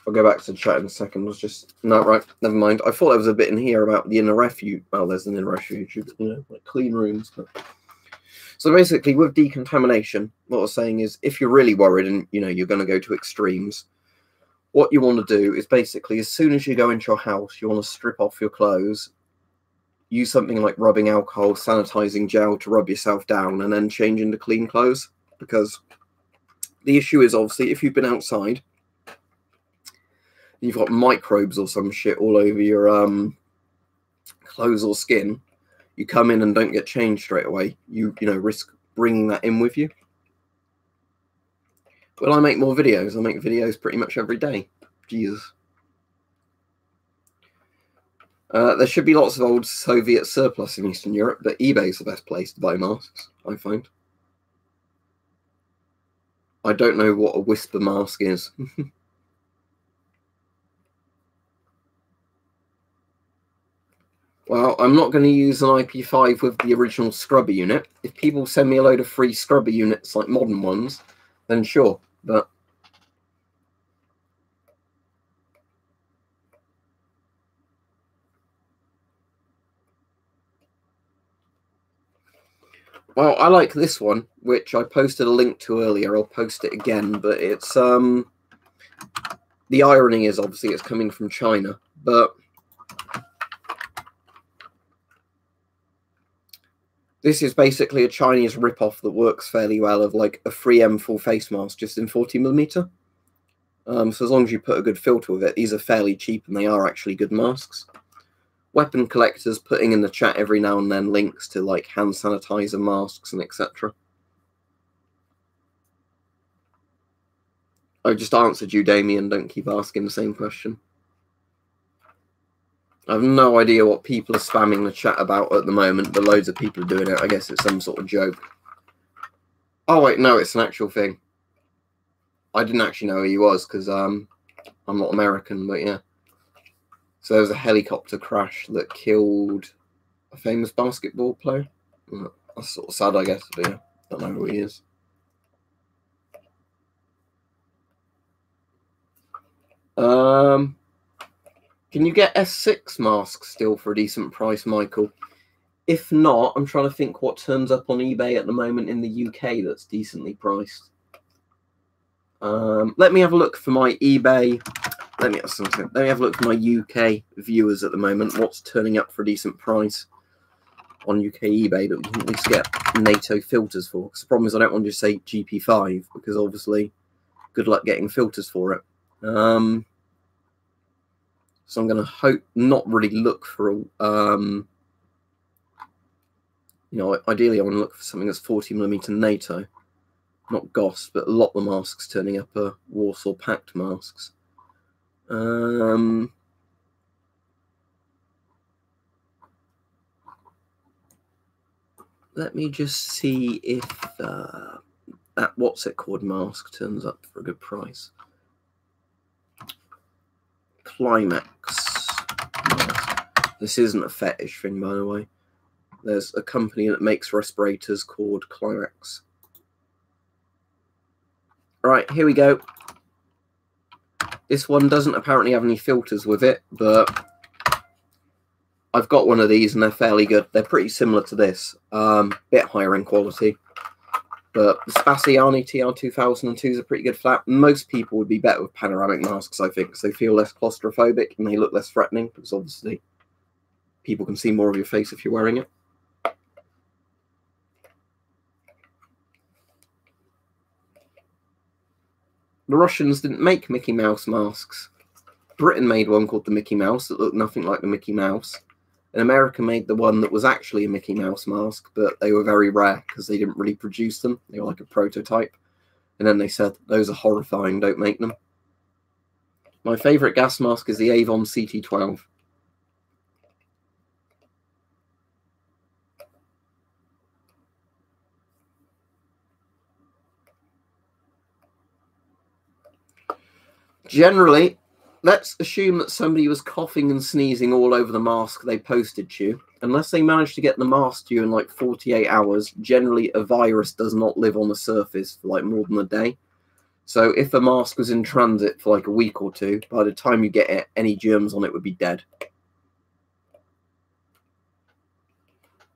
I'll go back to the chat in a second. Was just no, right, never mind. I thought there was a bit in here about the inner refuge. Well, there's an inner refuge, you know, like clean rooms. But... So basically, with decontamination, what I was saying is, if you're really worried and you know you're going to go to extremes, what you want to do is basically, as soon as you go into your house, you want to strip off your clothes, use something like rubbing alcohol, sanitizing gel to rub yourself down, and then change into clean clothes. Because the issue is obviously if you've been outside, you've got microbes or some shit all over your clothes or skin, you come in and don't get changed straight away, you know, risk bringing that in with you. Well, I make more videos. I make videos pretty much every day. Jesus. There should be lots of old Soviet surplus in Eastern Europe, but eBay's the best place to buy masks, I find. I don't know what a whisper mask is. Well, I'm not going to use an IP5 with the original scrubber unit. If people send me a load of free scrubber units, like modern ones, then sure, but... Well, I like this one, which I posted a link to earlier. I'll post it again, but it's... The irony is, obviously, it's coming from China, but... This is basically a Chinese rip-off that works fairly well of like a 3M full face mask just in 40mm. So as long as you put a good filter with it, these are fairly cheap and they are actually good masks. Weapon collectors putting in the chat every now and then links to like hand sanitizer, masks, and etc. I just answered you, Damien. Don't keep asking the same question. I have no idea what people are spamming the chat about at the moment, but loads of people are doing it. I guess it's some sort of joke. Oh, wait, no, it's an actual thing. I didn't actually know who he was because I'm not American, but yeah. So there was a helicopter crash that killed a famous basketball player. That's sort of sad, I guess, but yeah, don't know who he is. Can you get S6 masks still for a decent price, Michael? If not, I'm trying to think what turns up on eBay at the moment in the UK that's decently priced. Let me have a look for my eBay. Let me have a look for my UK viewers at the moment. What's turning up for a decent price on UK eBay that we can at least get NATO filters for? Because the problem is I don't want to just say GP5 because obviously good luck getting filters for it. So I'm going to not really look for a, ideally I want to look for something that's 40mm NATO, not GOS, but a lot of the masks turning up are Warsaw Pact masks. Let me just see if that what's it called mask turns up for a good price. Climax mask. This isn't a fetish thing, by the way. There's a company that makes respirators called Climax. Right, here we go. This one doesn't apparently have any filters with it, but I've got one of these and they're fairly good. They're pretty similar to this, bit higher in quality. But the Spaziani TR2002s are pretty good for that. Most people would be better with panoramic masks, I think, because they feel less claustrophobic and they look less threatening, because obviously people can see more of your face if you're wearing it. The Russians didn't make Mickey Mouse masks. Britain made one called the Mickey Mouse that looked nothing like the Mickey Mouse. And America made the one that was actually a Mickey Mouse mask, but they were very rare because they didn't really produce them. They were like a prototype. And then they said, those are horrifying, don't make them. My favourite gas mask is the Avon CT12. Generally, let's assume that somebody was coughing and sneezing all over the mask they posted to you. Unless they managed to get the mask to you in like 48 hours, generally a virus does not live on the surface for like more than a day. So if a mask was in transit for like a week or two, by the time you get it, any germs on it would be dead.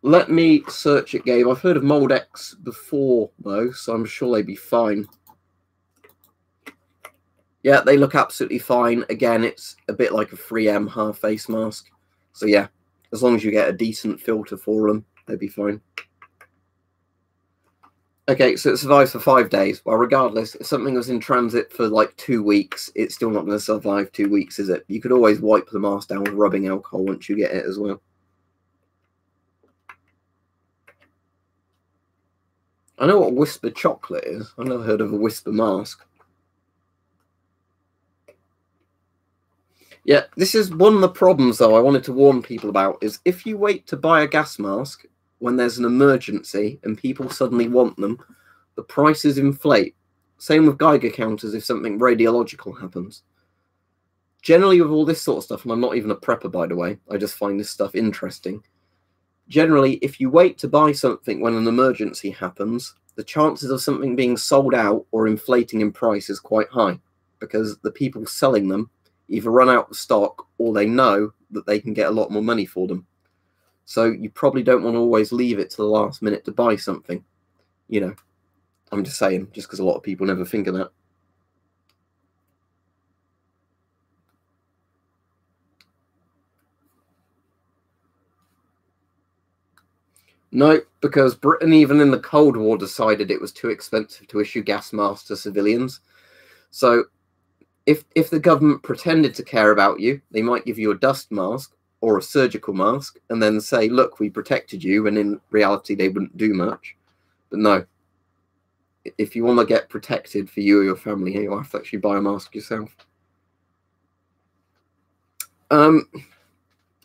Let me search it, Gabe. I've heard of Moldex before, though, so I'm sure they'd be fine. Yeah, they look absolutely fine. Again, it's a bit like a 3M half-face mask. So yeah, as long as you get a decent filter for them, they'd be fine. Okay, so it survives for 5 days. Well, regardless, if something was in transit for like 2 weeks, it's still not going to survive 2 weeks, is it? You could always wipe the mask down with rubbing alcohol once you get it as well. I know what Whisper chocolate is. I've never heard of a Whisper mask. Yeah, this is one of the problems, though, I wanted to warn people about, is if you wait to buy a gas mask when there's an emergency and people suddenly want them, the prices inflate. Same with Geiger counters if something radiological happens. Generally, with all this sort of stuff, and I'm not even a prepper, by the way, I just find this stuff interesting. Generally, if you wait to buy something when an emergency happens, the chances of something being sold out or inflating in price is quite high, because the people selling them either run out of stock or they know that they can get a lot more money for them. So you probably don't want to always leave it to the last minute to buy something. You know, I'm just saying, just because a lot of people never think of that. No, because Britain, even in the Cold War, decided it was too expensive to issue gas masks to civilians. So if the government pretended to care about you, they might give you a dust mask, or a surgical mask and then say, look, we protected you, when in reality they wouldn't do much. But no, if you want to get protected for you or your family, you'll have to actually buy a mask yourself.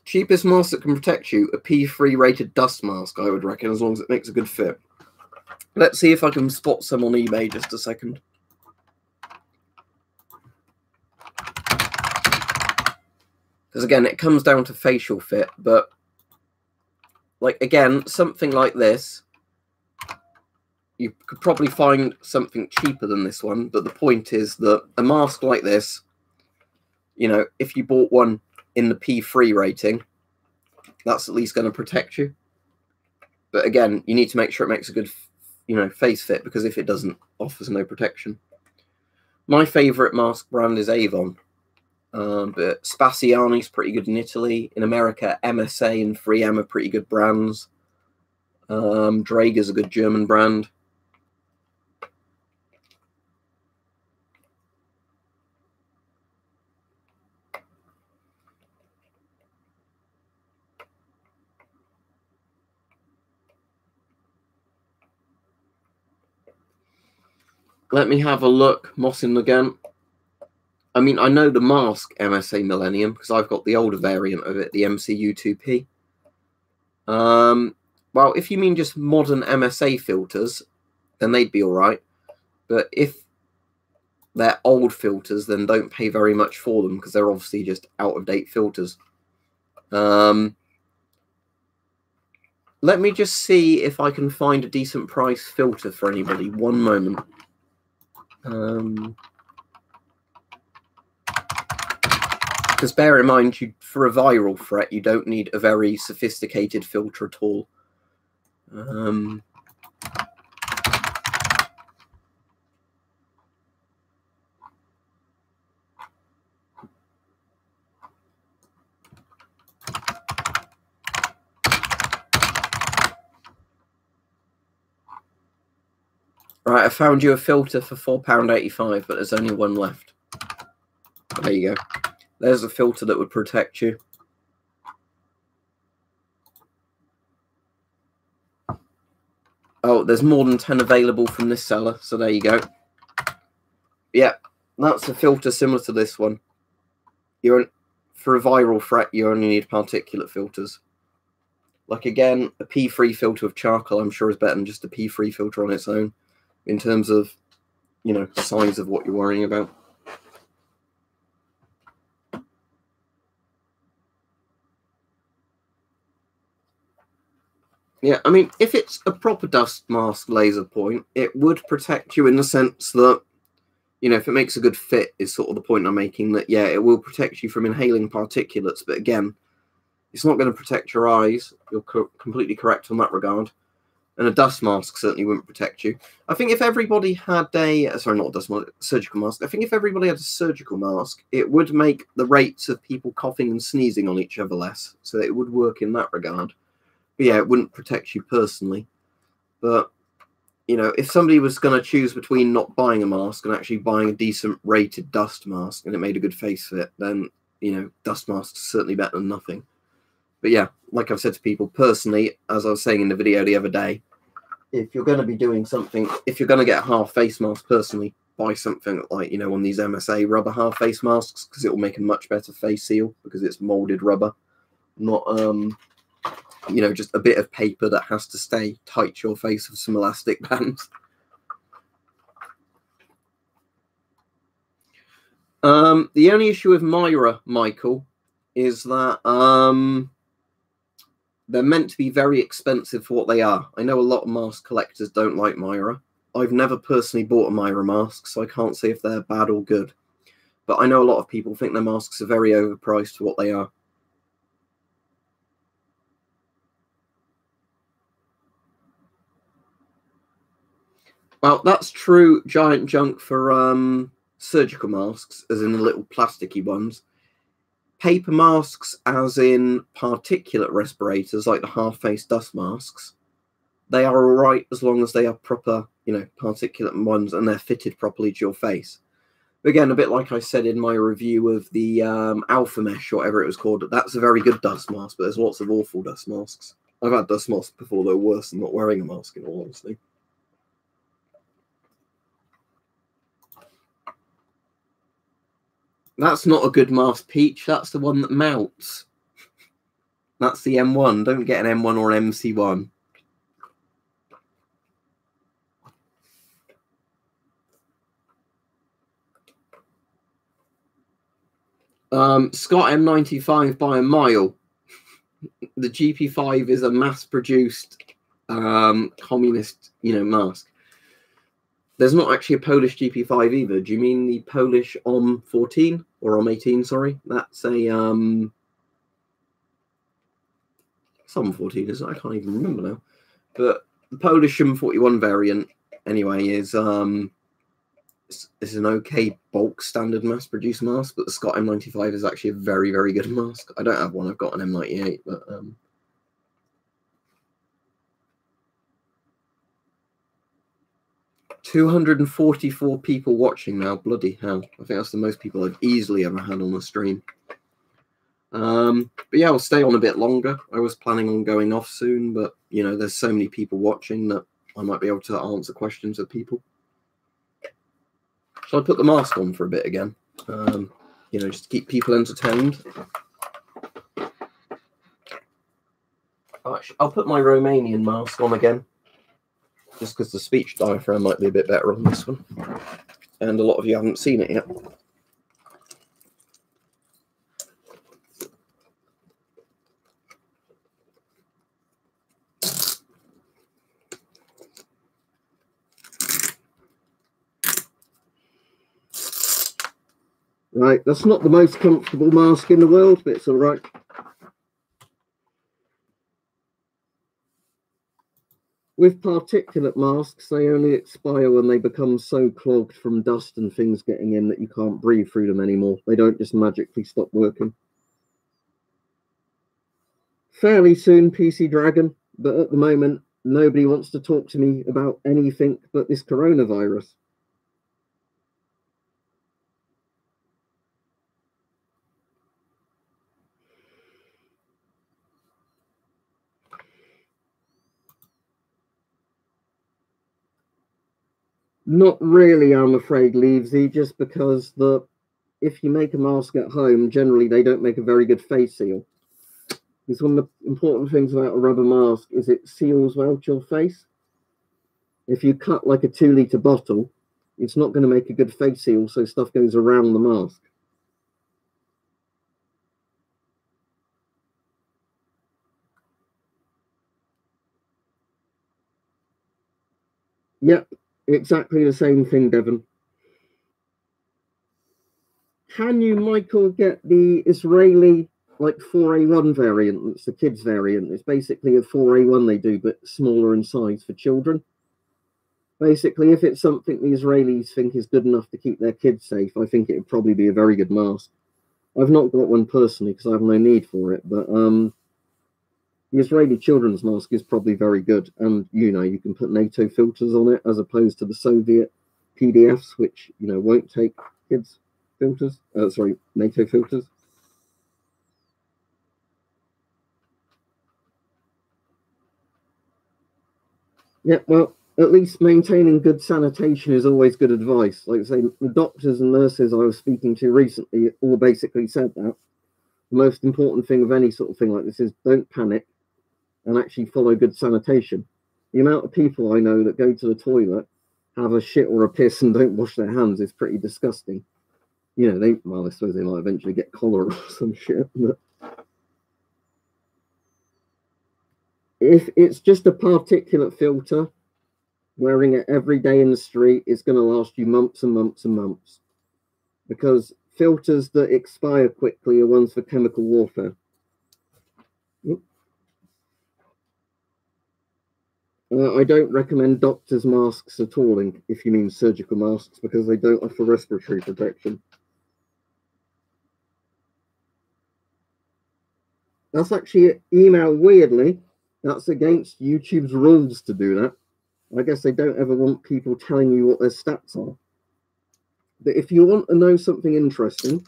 Cheapest mask that can protect you, a P3 rated dust mask, I would reckon, as long as it makes a good fit. Let's see if I can spot some on eBay, just a second. Because again, it comes down to facial fit, but like, again, something like this, you could probably find something cheaper than this one, but the point is that a mask like this, you know, if you bought one in the P3 rating, that's at least going to protect you. But again, you need to make sure it makes a good, you know, face fit, because if it doesn't, offers no protection. My favourite mask brand is Avon. But Spaziani's pretty good in Italy. In America, MSA and 3M are pretty good brands. Draeger's a good German brand. Let me have a look. Mossing again. I mean, I know the mask MSA Millennium because I've got the older variant of it, the MCU2P. Well, if you mean just modern MSA filters, then they'd be all right. But if they're old filters, then don't pay very much for them because they're obviously just out-of-date filters. Let me just see if I can find a decent price filter for anybody. One moment. Because bear in mind, for a viral threat, you don't need a very sophisticated filter at all. Right, I found you a filter for £4.85, but there's only one left. There you go. There's a filter that would protect you. Oh, there's more than 10 available from this seller, so there you go. Yeah, that's a filter similar to this one. For a viral threat, you only need particulate filters. Like, again, a P3 filter with charcoal, I'm sure, is better than just a P3 filter on its own, in terms of, you know, size of what you're worrying about. Yeah, I mean, if it's a proper dust mask laser point, it would protect you in the sense that, you know, if it makes a good fit is sort of the point I'm making, that, yeah, it will protect you from inhaling particulates. But again, it's not going to protect your eyes. You're completely correct on that regard. And a dust mask certainly wouldn't protect you. I think if everybody had a, sorry, not a dust mask, surgical mask. I think if everybody had a surgical mask, it would make the rates of people coughing and sneezing on each other less. So it would work in that regard. But yeah, it wouldn't protect you personally. But, you know, if somebody was going to choose between not buying a mask and actually buying a decent rated dust mask and it made a good face fit, then, you know, dust masks are certainly better than nothing. But yeah, like I've said to people, personally, as I was saying in the video the other day, if you're going to be doing something, if you're going to get a half face mask, personally, buy something like, you know, one of these MSA rubber half face masks, because it will make a much better face seal because it's molded rubber, not, you know, just a bit of paper that has to stay tight to your face with some elastic bands. The only issue with Myra, Michael, is that they're meant to be very expensive for what they are. I know a lot of mask collectors don't like Myra. I've never personally bought a Myra mask, so I can't say if they're bad or good. But I know a lot of people think their masks are very overpriced for what they are. Well, that's true giant junk for surgical masks, as in the little plasticky ones. Paper masks, as in particulate respirators, like the half-face dust masks, they are all right as long as they are proper, you know, particulate ones and they're fitted properly to your face. Again, a bit like I said in my review of the Alpha Mesh, or whatever it was called, that's a very good dust mask, but there's lots of awful dust masks. I've had dust masks before that were worse than not wearing a mask, in all honesty. That's not a good mask, Peach. That's the one that melts. That's the M1. Don't get an M1 or an MC1. Scott M95 by a mile. The GP5 is a mass-produced communist, mask. There's not actually a Polish GP5 either. Do you mean the Polish OM14 or OM18? Sorry, that's a some 14 is. I can't even remember now. But the Polish M41 variant, anyway, is an okay bulk standard mass-produced mask. But the Scott M95 is actually a very, very good mask. I don't have one. I've got an M98, but 244 people watching now. Bloody hell. I think that's the most people I've easily ever had on the stream. But yeah, I'll stay on a bit longer. I was planning on going off soon, but, there's so many people watching that I might be able to answer questions of people. Shall I put the mask on for a bit again? Just to keep people entertained. I'll put my Romanian mask on again, just because the speech diaphragm might be a bit better on this one. And a lot of you haven't seen it yet. Right, that's not the most comfortable mask in the world, but it's all right. With particulate masks, they only expire when they become so clogged from dust and things getting in that you can't breathe through them anymore. They don't just magically stop working. Fairly soon, PC Dragon, but at the moment, nobody wants to talk to me about anything but this coronavirus. Not really, I'm afraid, Leavesy, just because if you make a mask at home, generally they don't make a very good face seal. Because one of the important things about a rubber mask is it seals well to your face. If you cut like a 2-litre bottle, it's not going to make a good face seal, so stuff goes around the mask. Yep, exactly the same thing, Devon. Can you, Michael, get the Israeli, 4A1 variant? It's the kids variant. It's basically a 4A1 they do, but smaller in size for children. Basically, if it's something the Israelis think is good enough to keep their kids safe, I think it would probably be a very good mask. I've not got one personally because I have no need for it, but the Israeli children's mask is probably very good. And, you can put NATO filters on it as opposed to the Soviet PDFs, which, won't take kids' filters. NATO filters. Yeah, well, at least maintaining good sanitation is always good advice. Like I say, the doctors and nurses I was speaking to recently all basically said that the most important thing of any sort of thing like this is don't panic and actually follow good sanitation. The amount of people I know that go to the toilet, have a shit or a piss and don't wash their hands is pretty disgusting. I suppose they might eventually get cholera or some shit. But if it's just a particulate filter, wearing it every day in the street is going to last you months and months and months. Because filters that expire quickly are ones for chemical warfare. I don't recommend doctors' masks at all, if you mean surgical masks, because they don't offer respiratory protection. That's actually an email, weirdly. That's against YouTube's rules to do that. I guess they don't ever want people telling you what their stats are. But if you want to know something interesting,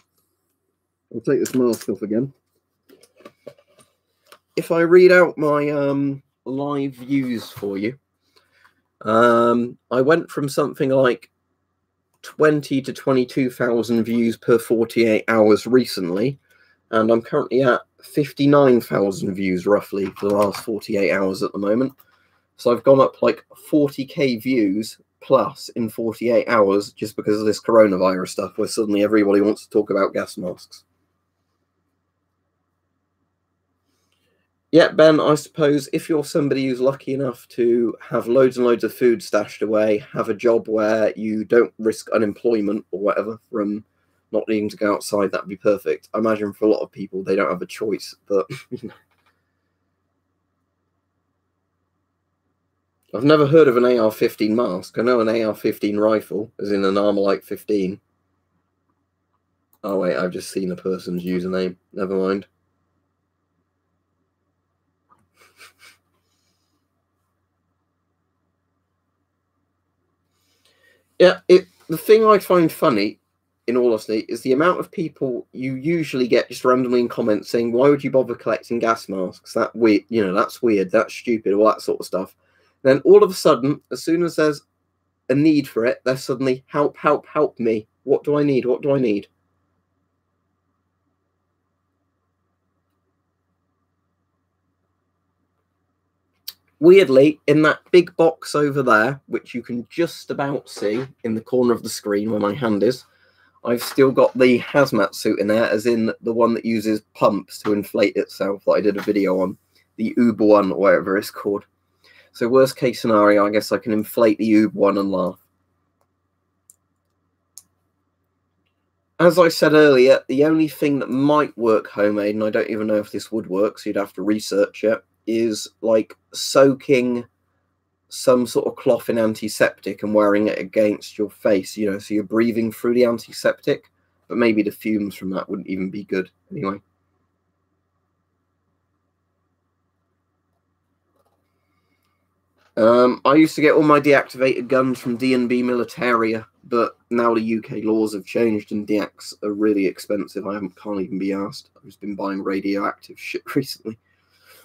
I'll take this mask off again. If I read out my live views for you, I went from something like 20 to 22,000 views per 48 hours recently, and I'm currently at 59,000 views roughly for the last 48 hours at the moment. So I've gone up like 40k views plus in 48 hours just because of this coronavirus stuff, where suddenly everybody wants to talk about gas masks. Yeah, Ben, I suppose if you're somebody who's lucky enough to have loads and loads of food stashed away, have a job where you don't risk unemployment or whatever from not needing to go outside, that'd be perfect. I imagine for a lot of people, they don't have a choice, but you know. I've never heard of an AR-15 mask. I know an AR-15 rifle, as in an Armalite 15. Oh wait, I've just seen a person's username. Never mind. Yeah, the thing I find funny, in all honesty, is the amount of people you usually get just randomly in comments saying, "Why would you bother collecting gas masks? That weird, you know, that's weird, that's stupid," all that sort of stuff. Then all of a sudden, as soon as there's a need for it, they're suddenly, "Help, help, help me! What do I need? What do I need?" Weirdly, in that big box over there, which you can just about see in the corner of the screen where my hand is, I've still got the hazmat suit in there, as in the one that uses pumps to inflate itself that I did a video on, the Uber one or whatever it's called. So worst case scenario, I guess I can inflate the Uber one and laugh. As I said earlier, the only thing that might work homemade, and I don't even know if this would work, so you'd have to research it, is like soaking some sort of cloth in antiseptic and wearing it against your face, you know, so you're breathing through the antiseptic, but maybe the fumes from that wouldn't even be good anyway. I used to get all my deactivated guns from D&B Militaria, but now the UK laws have changed and deacs are really expensive. I can't even be asked. I've just been buying radioactive shit recently.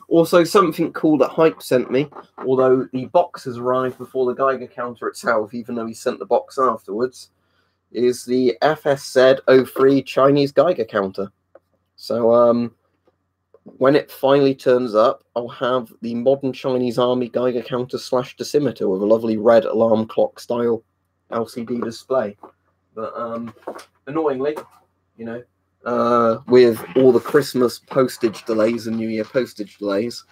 Also, something cool that Hype sent me, although the box has arrived before the Geiger counter itself, even though he sent the box afterwards, is the FSZ-03 Chinese Geiger counter. So, when it finally turns up, I'll have the modern Chinese Army Geiger counter / dosimeter with a lovely red alarm clock style LCD display. But annoyingly, you know, with all the Christmas postage delays and New Year postage delays,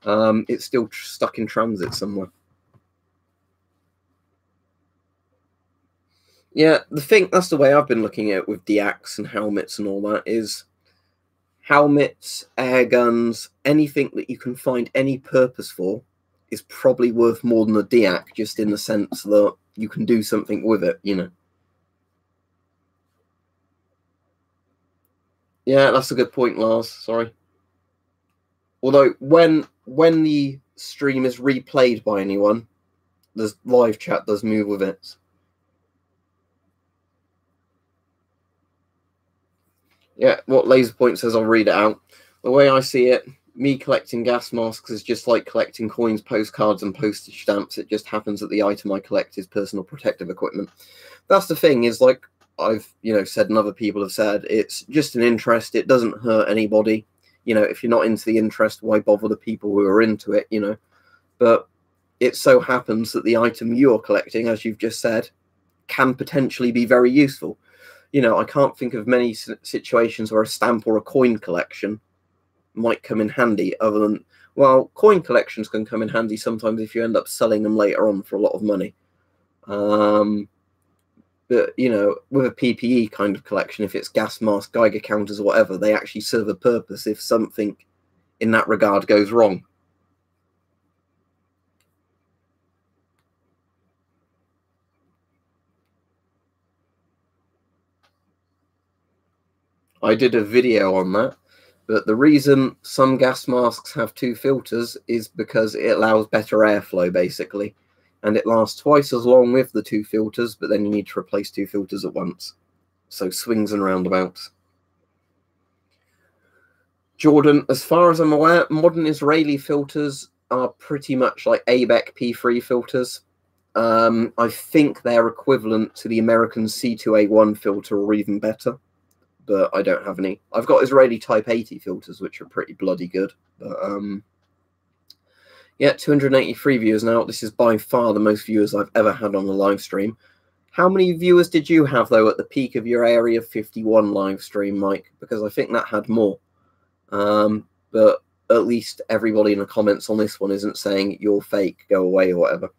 it's still stuck in transit somewhere. Yeah, that's the way I've been looking at it with DACs and helmets and all that, is helmets, air guns, anything that you can find any purpose for is probably worth more than a DAC, just in the sense that you can do something with it, you know. Yeah, that's a good point, Lars. Sorry. Although when the stream is replayed by anyone, the live chat does move with it. Yeah, what Laserpoint says, I'll read it out. The way I see it, me collecting gas masks is just like collecting coins, postcards, and postage stamps. It just happens that the item I collect is personal protective equipment. That's the thing, is like I've, you know, said and other people have said, it's just an interest. It doesn't hurt anybody. You know, if you're not into the interest, why bother the people who are into it, you know? But it so happens that the item you're collecting, as you've just said, can potentially be very useful. You know, I can't think of many situations where a stamp or a coin collection might come in handy, other than, well, coin collections can come in handy sometimes if you end up selling them later on for a lot of money. But, you know, with a PPE kind of collection, if it's gas mask, Geiger counters, or whatever, they actually serve a purpose if something in that regard goes wrong. I did a video on that, but the reason some gas masks have 2 filters is because it allows better airflow, basically. and it lasts twice as long with the 2 filters, but then you need to replace 2 filters at once. So swings and roundabouts. Jordan, as far as I'm aware, modern Israeli filters are pretty much like ABEC P3 filters. I think they're equivalent to the American C2A1 filter or even better, but I don't have any. I've got Israeli Type 80 filters, which are pretty bloody good. But yeah, 283 viewers now. This is by far the most viewers I've ever had on a live stream. How many viewers did you have, though, at the peak of your Area 51 live stream, Mike? Because I think that had more. But at least everybody in the comments on this one isn't saying you're fake, go away, or whatever.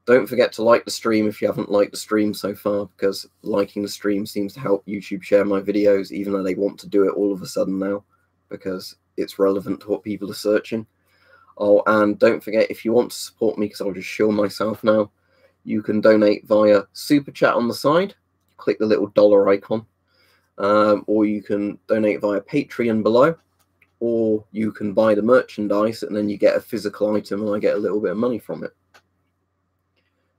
Don't forget to like the stream if you haven't liked the stream so far, because liking the stream seems to help YouTube share my videos, even though they want to do it all of a sudden now, because it's relevant to what people are searching. Oh, and don't forget, if you want to support me, because I'll just show myself now, you can donate via Super Chat on the side. Click the little dollar icon. Or you can donate via Patreon below. Or you can buy the merchandise, and then you get a physical item, and I get a little bit of money from it.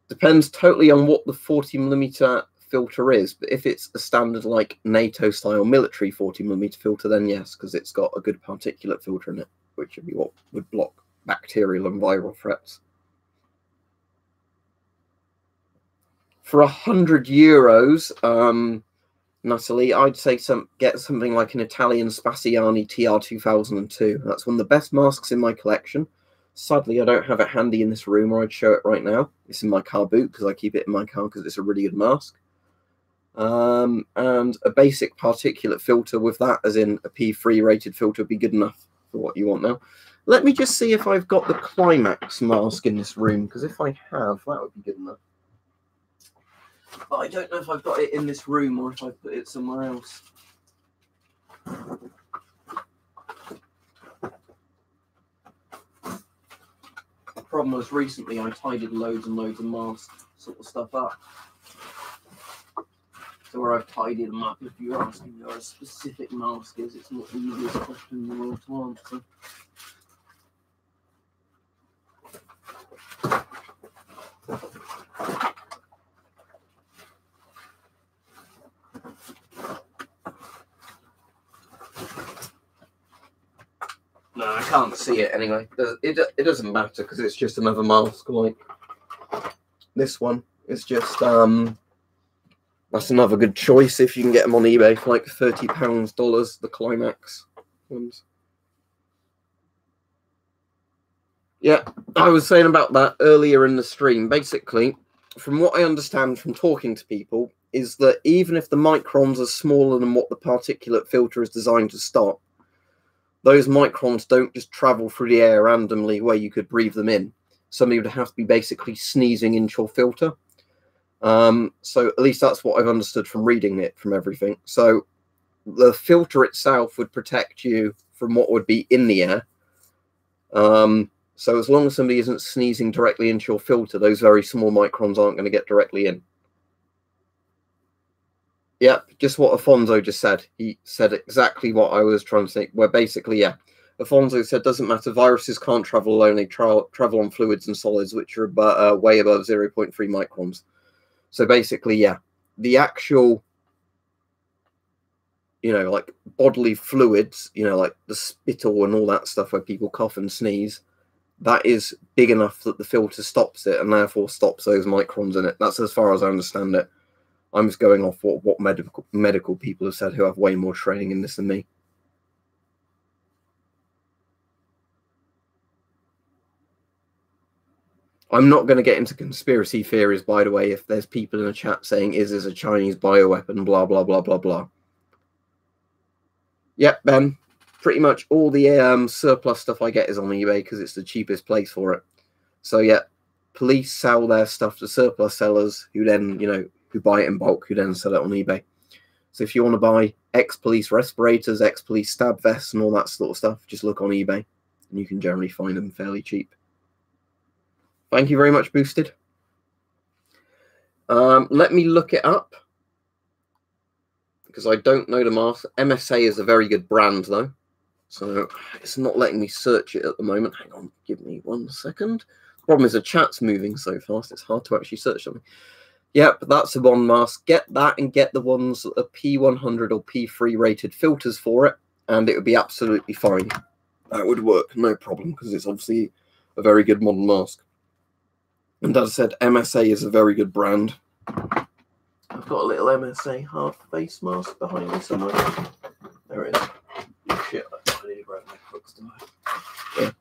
Depends totally on what the 40mm filter is, but if it's a standard like NATO-style military 40mm filter, then yes, because it's got a good particulate filter in it, which would be what would block bacterial and viral threats. For €100, Natalie, I'd say get something like an Italian Spaziani TR2002. That's one of the best masks in my collection. Sadly, I don't have it handy in this room, or I'd show it right now. It's in my car boot because I keep it in my car because it's a really good mask. And a basic particulate filter with that, as in a P3 rated filter, would be good enough for what you want now. Let me just see if I've got the Climax mask in this room, because if I have, that would be good enough. But I don't know if I've got it in this room or if I've put it somewhere else. The problem was recently I tidied loads and loads of mask sort of stuff up. So where I've tidied them up, if you're asking where a specific mask is, it's not the easiest question in the world to answer. No, I can't see it anyway. It doesn't matter because it's just another mask like this one. It's just that's another good choice if you can get them on eBay for like $30, the Climax ones. Yeah, I was saying about that earlier in the stream. Basically, from what I understand from talking to people, is that even if the microns are smaller than what the particulate filter is designed to stop, those microns don't just travel through the air randomly where you could breathe them in. Somebody would have to be basically sneezing into your filter. So at least that's what I've understood from reading it, from everything. So the filter itself would protect you from what would be in the air. So as long as somebody isn't sneezing directly into your filter, those very small microns aren't going to get directly in. Yeah, just what Afonso just said. He said exactly what I was trying to say. Where basically, yeah, Afonso said doesn't matter. Viruses can't travel alone. They travel on fluids and solids, which are way above 0.3 microns. So basically, yeah, the actual, like bodily fluids, like the spittle and all that stuff where people cough and sneeze, that is big enough that the filter stops it and therefore stops those microns in it. That's as far as I understand it. I'm just going off what medical people have said who have way more training in this than me. I'm not going to get into conspiracy theories, by the way, if there's people in the chat saying, is this a Chinese bioweapon, blah, blah, blah, blah, blah. Yep, Ben, pretty much all the surplus stuff I get is on eBay because it's the cheapest place for it. So, yeah, police sell their stuff to surplus sellers who then, who buy it in bulk, who then sell it on eBay. So if you want to buy ex-police respirators, ex-police stab vests and all that sort of stuff, just look on eBay and you can generally find them fairly cheap. Thank you very much, Boosted. Let me look it up because I don't know the mask. MSA is a very good brand, though. So it's not letting me search it at the moment. Hang on, give me 1 second. Problem is the chat's moving so fast, it's hard to actually search something. Yep, that's the one mask. Get that and get the ones that are P100 or P3 rated filters for it, and it would be absolutely fine. That would work, no problem, because it's obviously a very good modern mask. And as I said, MSA is a very good brand. I've got a little MSA hard face mask behind me somewhere. There it is. Oh, shit, I need to grab my crooks. Yeah.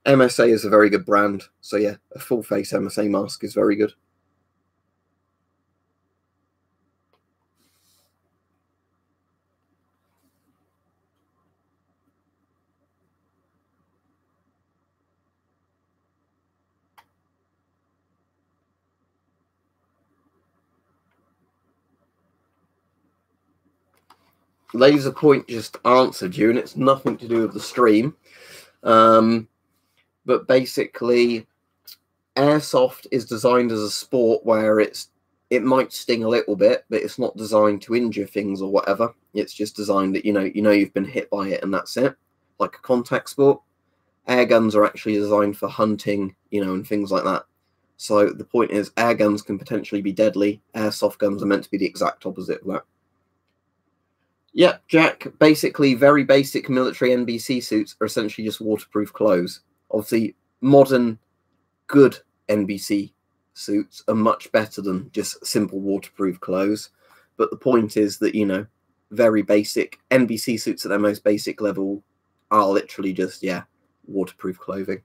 MSA is a very good brand, so yeah, a full face MSA mask is very good. Laser Point just answered you, and it's nothing to do with the stream. But basically, airsoft is designed as a sport where it might sting a little bit, but it's not designed to injure things or whatever. It's just designed that you know you've been hit by it and that's it. Like a contact sport. Air guns are actually designed for hunting, and things like that. So the point is, air guns can potentially be deadly. Airsoft guns are meant to be the exact opposite of that. Yeah, Jack, basically very basic military NBC suits are essentially just waterproof clothes. Obviously, modern, good NBC suits are much better than just simple waterproof clothes. But the point is that, very basic NBC suits at their most basic level are literally just, waterproof clothing.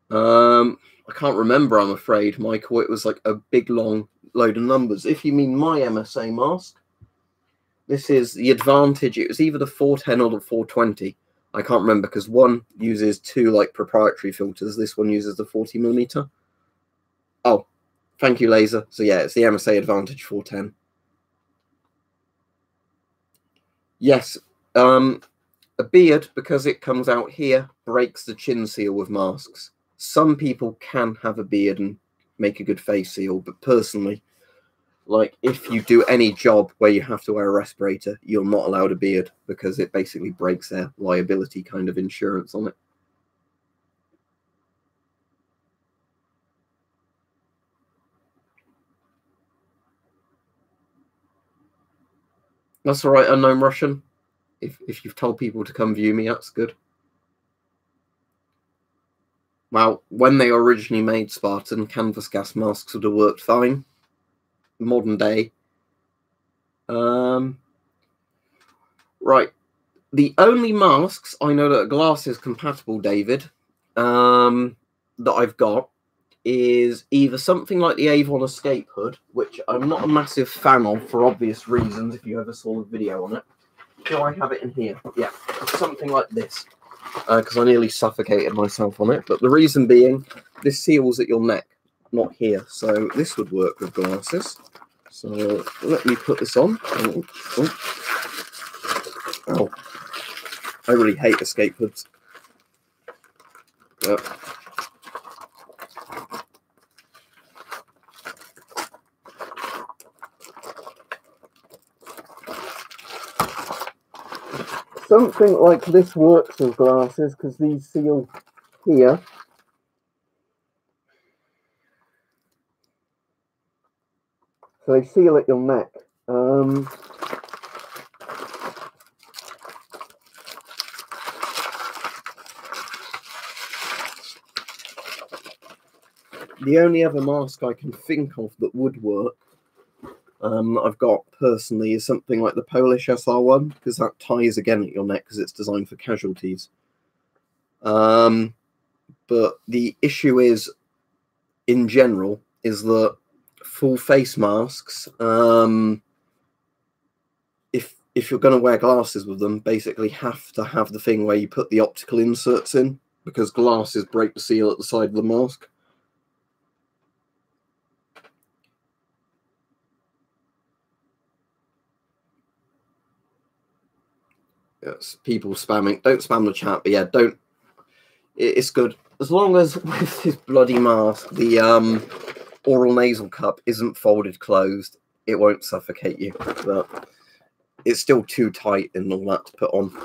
I can't remember, I'm afraid, Michael. It was like a big, long load of numbers. If you mean my MSA mask, this is the Advantage. It was either the 410 or the 420. I can't remember because one uses two proprietary filters. This one uses the 40mm. Oh, thank you, Laser. So yeah, it's the MSA Advantage 410. Yes, a beard, because it comes out here, breaks the chin seal with masks. Some people can have a beard and make a good face seal, but personally, if you do any job where you have to wear a respirator, you're not allowed a beard because it basically breaks their liability kind of insurance on it. That's all right, Unknown Russian. If you've told people to come view me, that's good. Well, when they originally made Spartan, canvas gas masks would have worked fine. Modern day. Right. The only masks I know that are glasses compatible, David, that I've got is either something like the Avon Escape Hood, which I'm not a massive fan of for obvious reasons, if you ever saw the video on it. Do I have it in here? Yeah, something like this, because I nearly suffocated myself on it. But the reason being, this seals at your neck, not here. So this would work with glasses. So let me put this on. Oh. I really hate escape hoods. Something like this works with glasses because these seal here. So they seal at your neck. The only other mask I can think of that would work, I've got personally, is something like the Polish SR1, because that ties again at your neck because it's designed for casualties. But the issue is, in general, is that full face masks, if you're going to wear glasses with them, basically have to have the thing where you put the optical inserts in, because glasses break the seal at the side of the mask. Yes, people spamming. Don't spam the chat, but yeah, don't. It's good. As long as with this bloody mask, the oral nasal cup isn't folded closed, it won't suffocate you. But it's still too tight and all that to put on.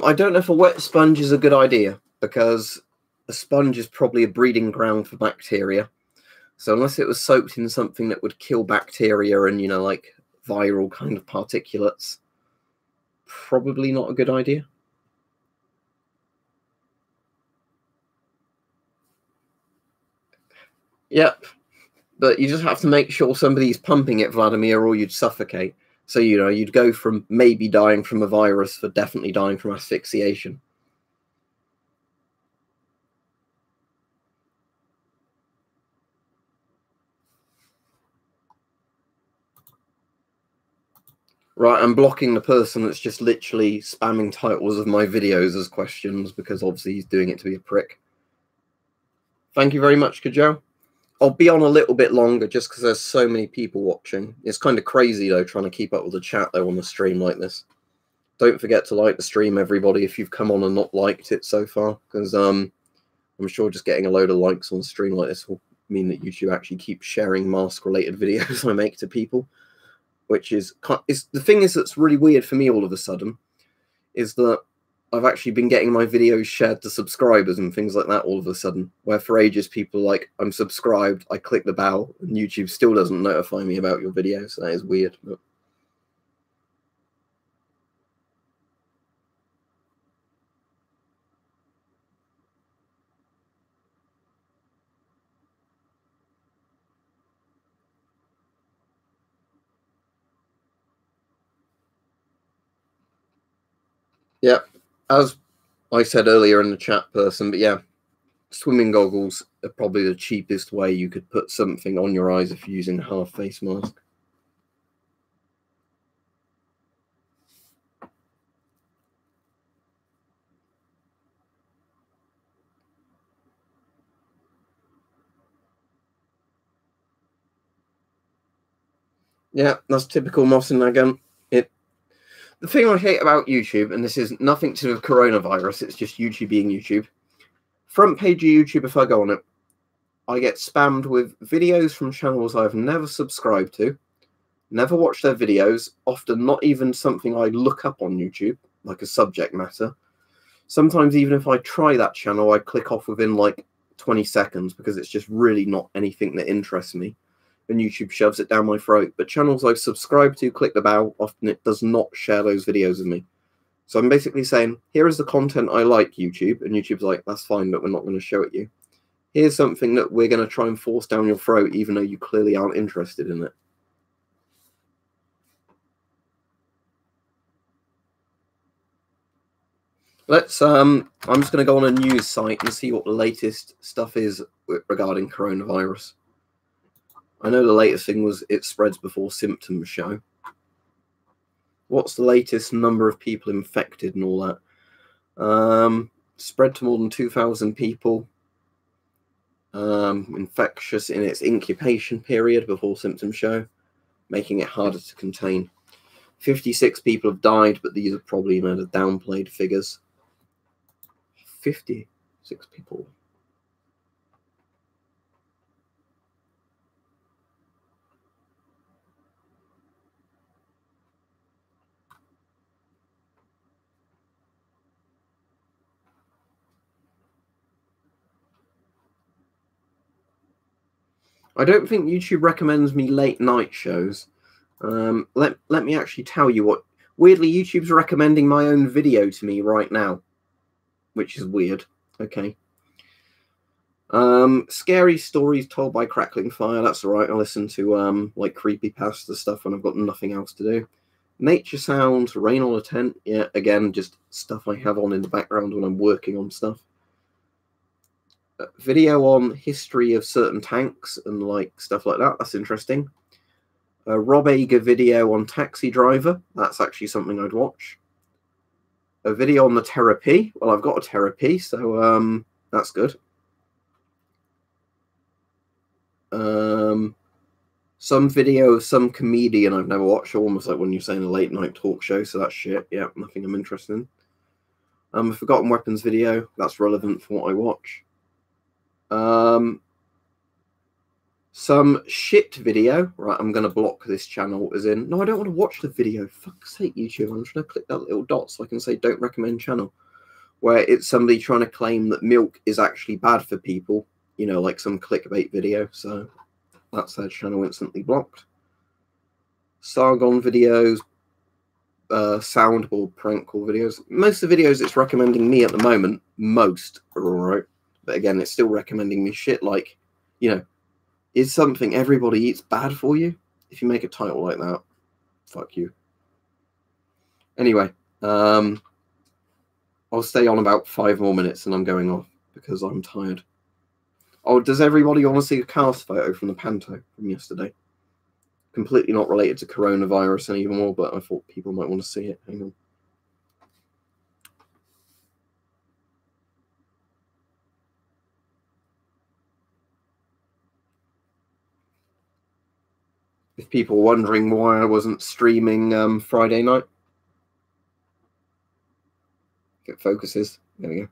I don't know if a wet sponge is a good idea, because a sponge is probably a breeding ground for bacteria. So unless it was soaked in something that would kill bacteria and, you know, like viral kind of particulates, probably not a good idea. Yep. But you just have to make sure somebody's pumping it, Vladimir, or you'd suffocate. So, you know, you'd go from maybe dying from a virus for definitely dying from asphyxiation. Right, I'm blocking the person that's just literally spamming titles of my videos as questions, because obviously he's doing it to be a prick. Thank you very much, Kajo. I'll be on a little bit longer just because there's so many people watching. It's kind of crazy, though, trying to keep up with the chat, though, on the stream like this. Don't forget to like the stream, everybody, if you've come on and not liked it so far, because I'm sure just getting a load of likes on the stream like this will mean that YouTube actually keeps sharing mask-related videos I make to people, which is the thing is that's really weird for me all of a sudden, is that I've actually been getting my videos shared to subscribers and things like that all of a sudden, where for ages people are like, I'm subscribed, I click the bell, and YouTube still doesn't notify me about your video, so that is weird. But yeah, as I said earlier in the chat person, but yeah, swimming goggles are probably the cheapest way you could put something on your eyes if you're using a half face mask. Yeah, that's typical Mosin again. The thing I hate about YouTube, and this is nothing to do with coronavirus, it's just YouTube being YouTube. Front page of YouTube, if I go on it, I get spammed with videos from channels I've never subscribed to, never watched their videos, often not even something I look up on YouTube, like a subject matter. Sometimes even if I try that channel, I click off within like 20 seconds because it's just really not anything that interests me, and YouTube shoves it down my throat. But channels I've subscribed to, click the bell, often it does not share those videos with me. So I'm basically saying, here is the content I like, YouTube, and YouTube's like, that's fine, but we're not going to show it you. Here's something that we're going to try and force down your throat, even though you clearly aren't interested in it. Let's, I'm just going to go on a news site and see what the latest stuff is regarding coronavirus. I know the latest thing was it spreads before symptoms show. What's the latest number of people infected and all that? Spread to more than 2,000 people. Infectious in its incubation period before symptoms show, making it harder to contain. 56 people have died, but these are probably downplayed figures. 56 people. I don't think YouTube recommends me late night shows. Let me actually tell you what. Weirdly, YouTube's recommending my own video to me right now, which is weird. Okay. Scary stories told by crackling fire. That's all right. I listen to like creepypasta stuff when I've got nothing else to do. Nature sounds, rain on a tent. Yeah, again, just stuff I have on in the background when I'm working on stuff. Video on history of certain tanks and like stuff like that. That's interesting. Rob Ager video on taxi driver. That's actually something I'd watch. A video on the therapy. Well, I've got a therapy, so that's good. Some video of some comedian I've never watched, almost like when you're saying a late night talk show, so that's shit. Yeah, nothing I'm interested in. A Forgotten Weapons video. That's relevant for what I watch. Some shit video. Right, I'm going to block this channel as in... No, I don't want to watch the video. Fuck's sake, YouTube. I'm trying to click that little dot so I can say don't recommend channel. Where it's somebody trying to claim that milk is actually bad for people. You know, like some clickbait video. So that's their channel instantly blocked. Sargon videos. Soundboard prank call videos. Most of the videos it's recommending me at the moment. Most are alright. But again, it's still recommending me shit like, you know, is something everybody eats bad for you? If you make a title like that, fuck you. Anyway, I'll stay on about 5 more minutes and I'm going off because I'm tired. Oh, does everybody want to see a cast photo from the Panto from yesterday? Completely not related to coronavirus anymore, but I thought people might want to see it. Hang on. If people are wondering why I wasn't streaming Friday night. If it focuses. There we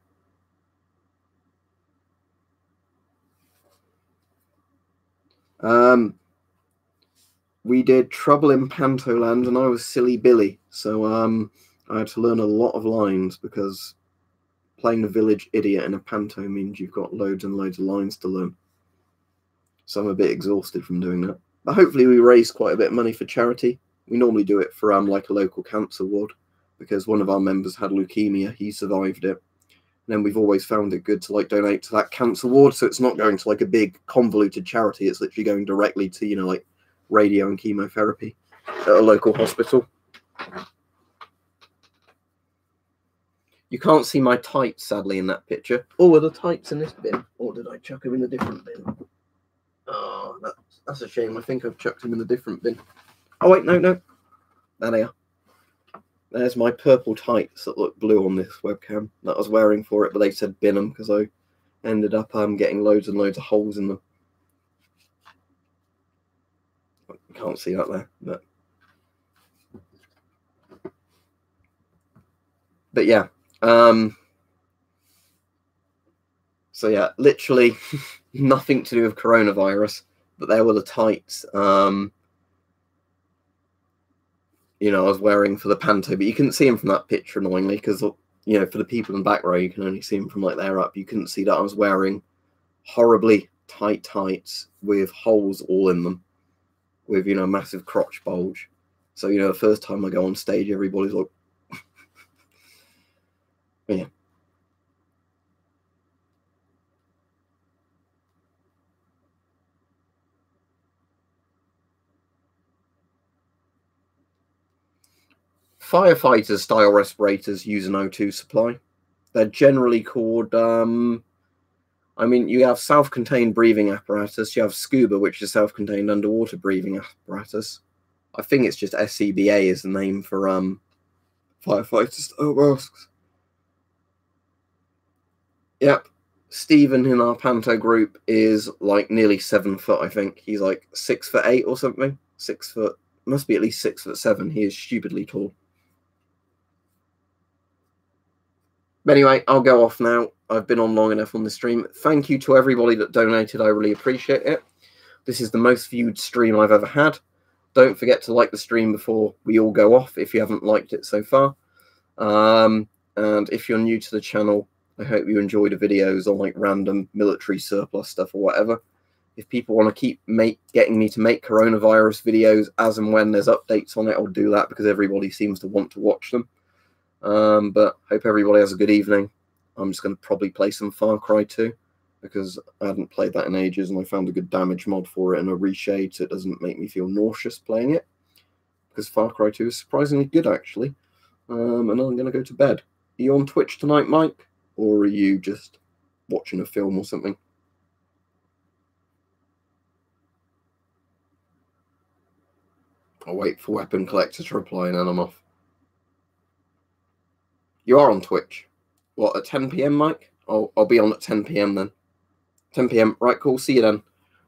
go. We did Trouble in Pantoland and I was Silly Billy. So I had to learn a lot of lines because playing the village idiot in a panto means you've got loads and loads of lines to learn. So I'm a bit exhausted from doing that. But hopefully we raised quite a bit of money for charity. We normally do it for like a local cancer ward because one of our members had leukemia. He survived it. And then we've always found it good to like donate to that cancer ward. So it's not going to like a big convoluted charity. It's literally going directly to, you know, like radio and chemotherapy at a local hospital. You can't see my tights, sadly, in that picture. Oh, are the tights in this bin? Or did I chuck them in a different bin? Oh, that's a shame. I think I've chucked them in a different bin. Oh, wait, no. There they are. There's my purple tights that look blue on this webcam that I was wearing for it, but they said bin them because I ended up getting loads and loads of holes in them. You can't see that there, but yeah. So yeah, literally nothing to do with coronavirus, but there were the tights. You know, I was wearing for the Panto, but you couldn't see them from that picture, annoyingly, because, you know, for the people in the back row, you can only see them from like there up. You couldn't see that I was wearing horribly tight tights with holes all in them, with, you know, a massive crotch bulge. So, you know, the first time I go on stage, everybody's like, yeah. Firefighter style respirators use an O2 supply. They're generally called, I mean, you have self-contained breathing apparatus. You have scuba, which is self-contained underwater breathing apparatus. I think it's just SCBA is the name for firefighter style masks. Yep. Stephen in our Panto group is like nearly 7 foot, I think. He's like 6'8" or something. 6 foot. Must be at least 6'7". He is stupidly tall. But anyway, I'll go off now. I've been on long enough on the stream. Thank you to everybody that donated. I really appreciate it. This is the most viewed stream I've ever had. Don't forget to like the stream before we all go off if you haven't liked it so far. And if you're new to the channel, I hope you enjoy the videos on like random military surplus stuff or whatever. If people want to keep getting me to make coronavirus videos as and when there's updates on it, I'll do that because everybody seems to want to watch them. But hope everybody has a good evening. I'm just going to probably play some Far Cry 2 because I hadn't played that in ages and I found a good damage mod for it and a reshade so it doesn't make me feel nauseous playing it. Because Far Cry 2 is surprisingly good, actually. And I'm going to go to bed. Are you on Twitch tonight, Mike? Or are you just watching a film or something? I'll wait for Weapon Collector to reply and then I'm off. You are on Twitch. What, at 10 PM, Mike? I'll be on at 10 PM then. 10 PM. Right, cool. See you then.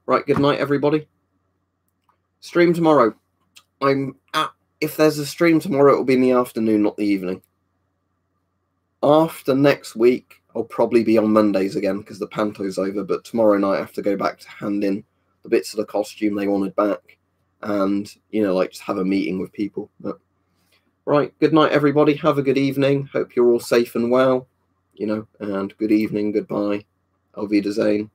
Right, good night, everybody. Stream tomorrow. If there's a stream tomorrow, it'll be in the afternoon, not the evening. After next week, I'll probably be on Mondays again because the Panto's over. But tomorrow night, I have to go back to hand in the bits of the costume they wanted back, and, you know, like just have a meeting with people. But right, good night, everybody. Have a good evening. Hope you're all safe and well, you know, and good evening, goodbye, Auf Wiedersehen.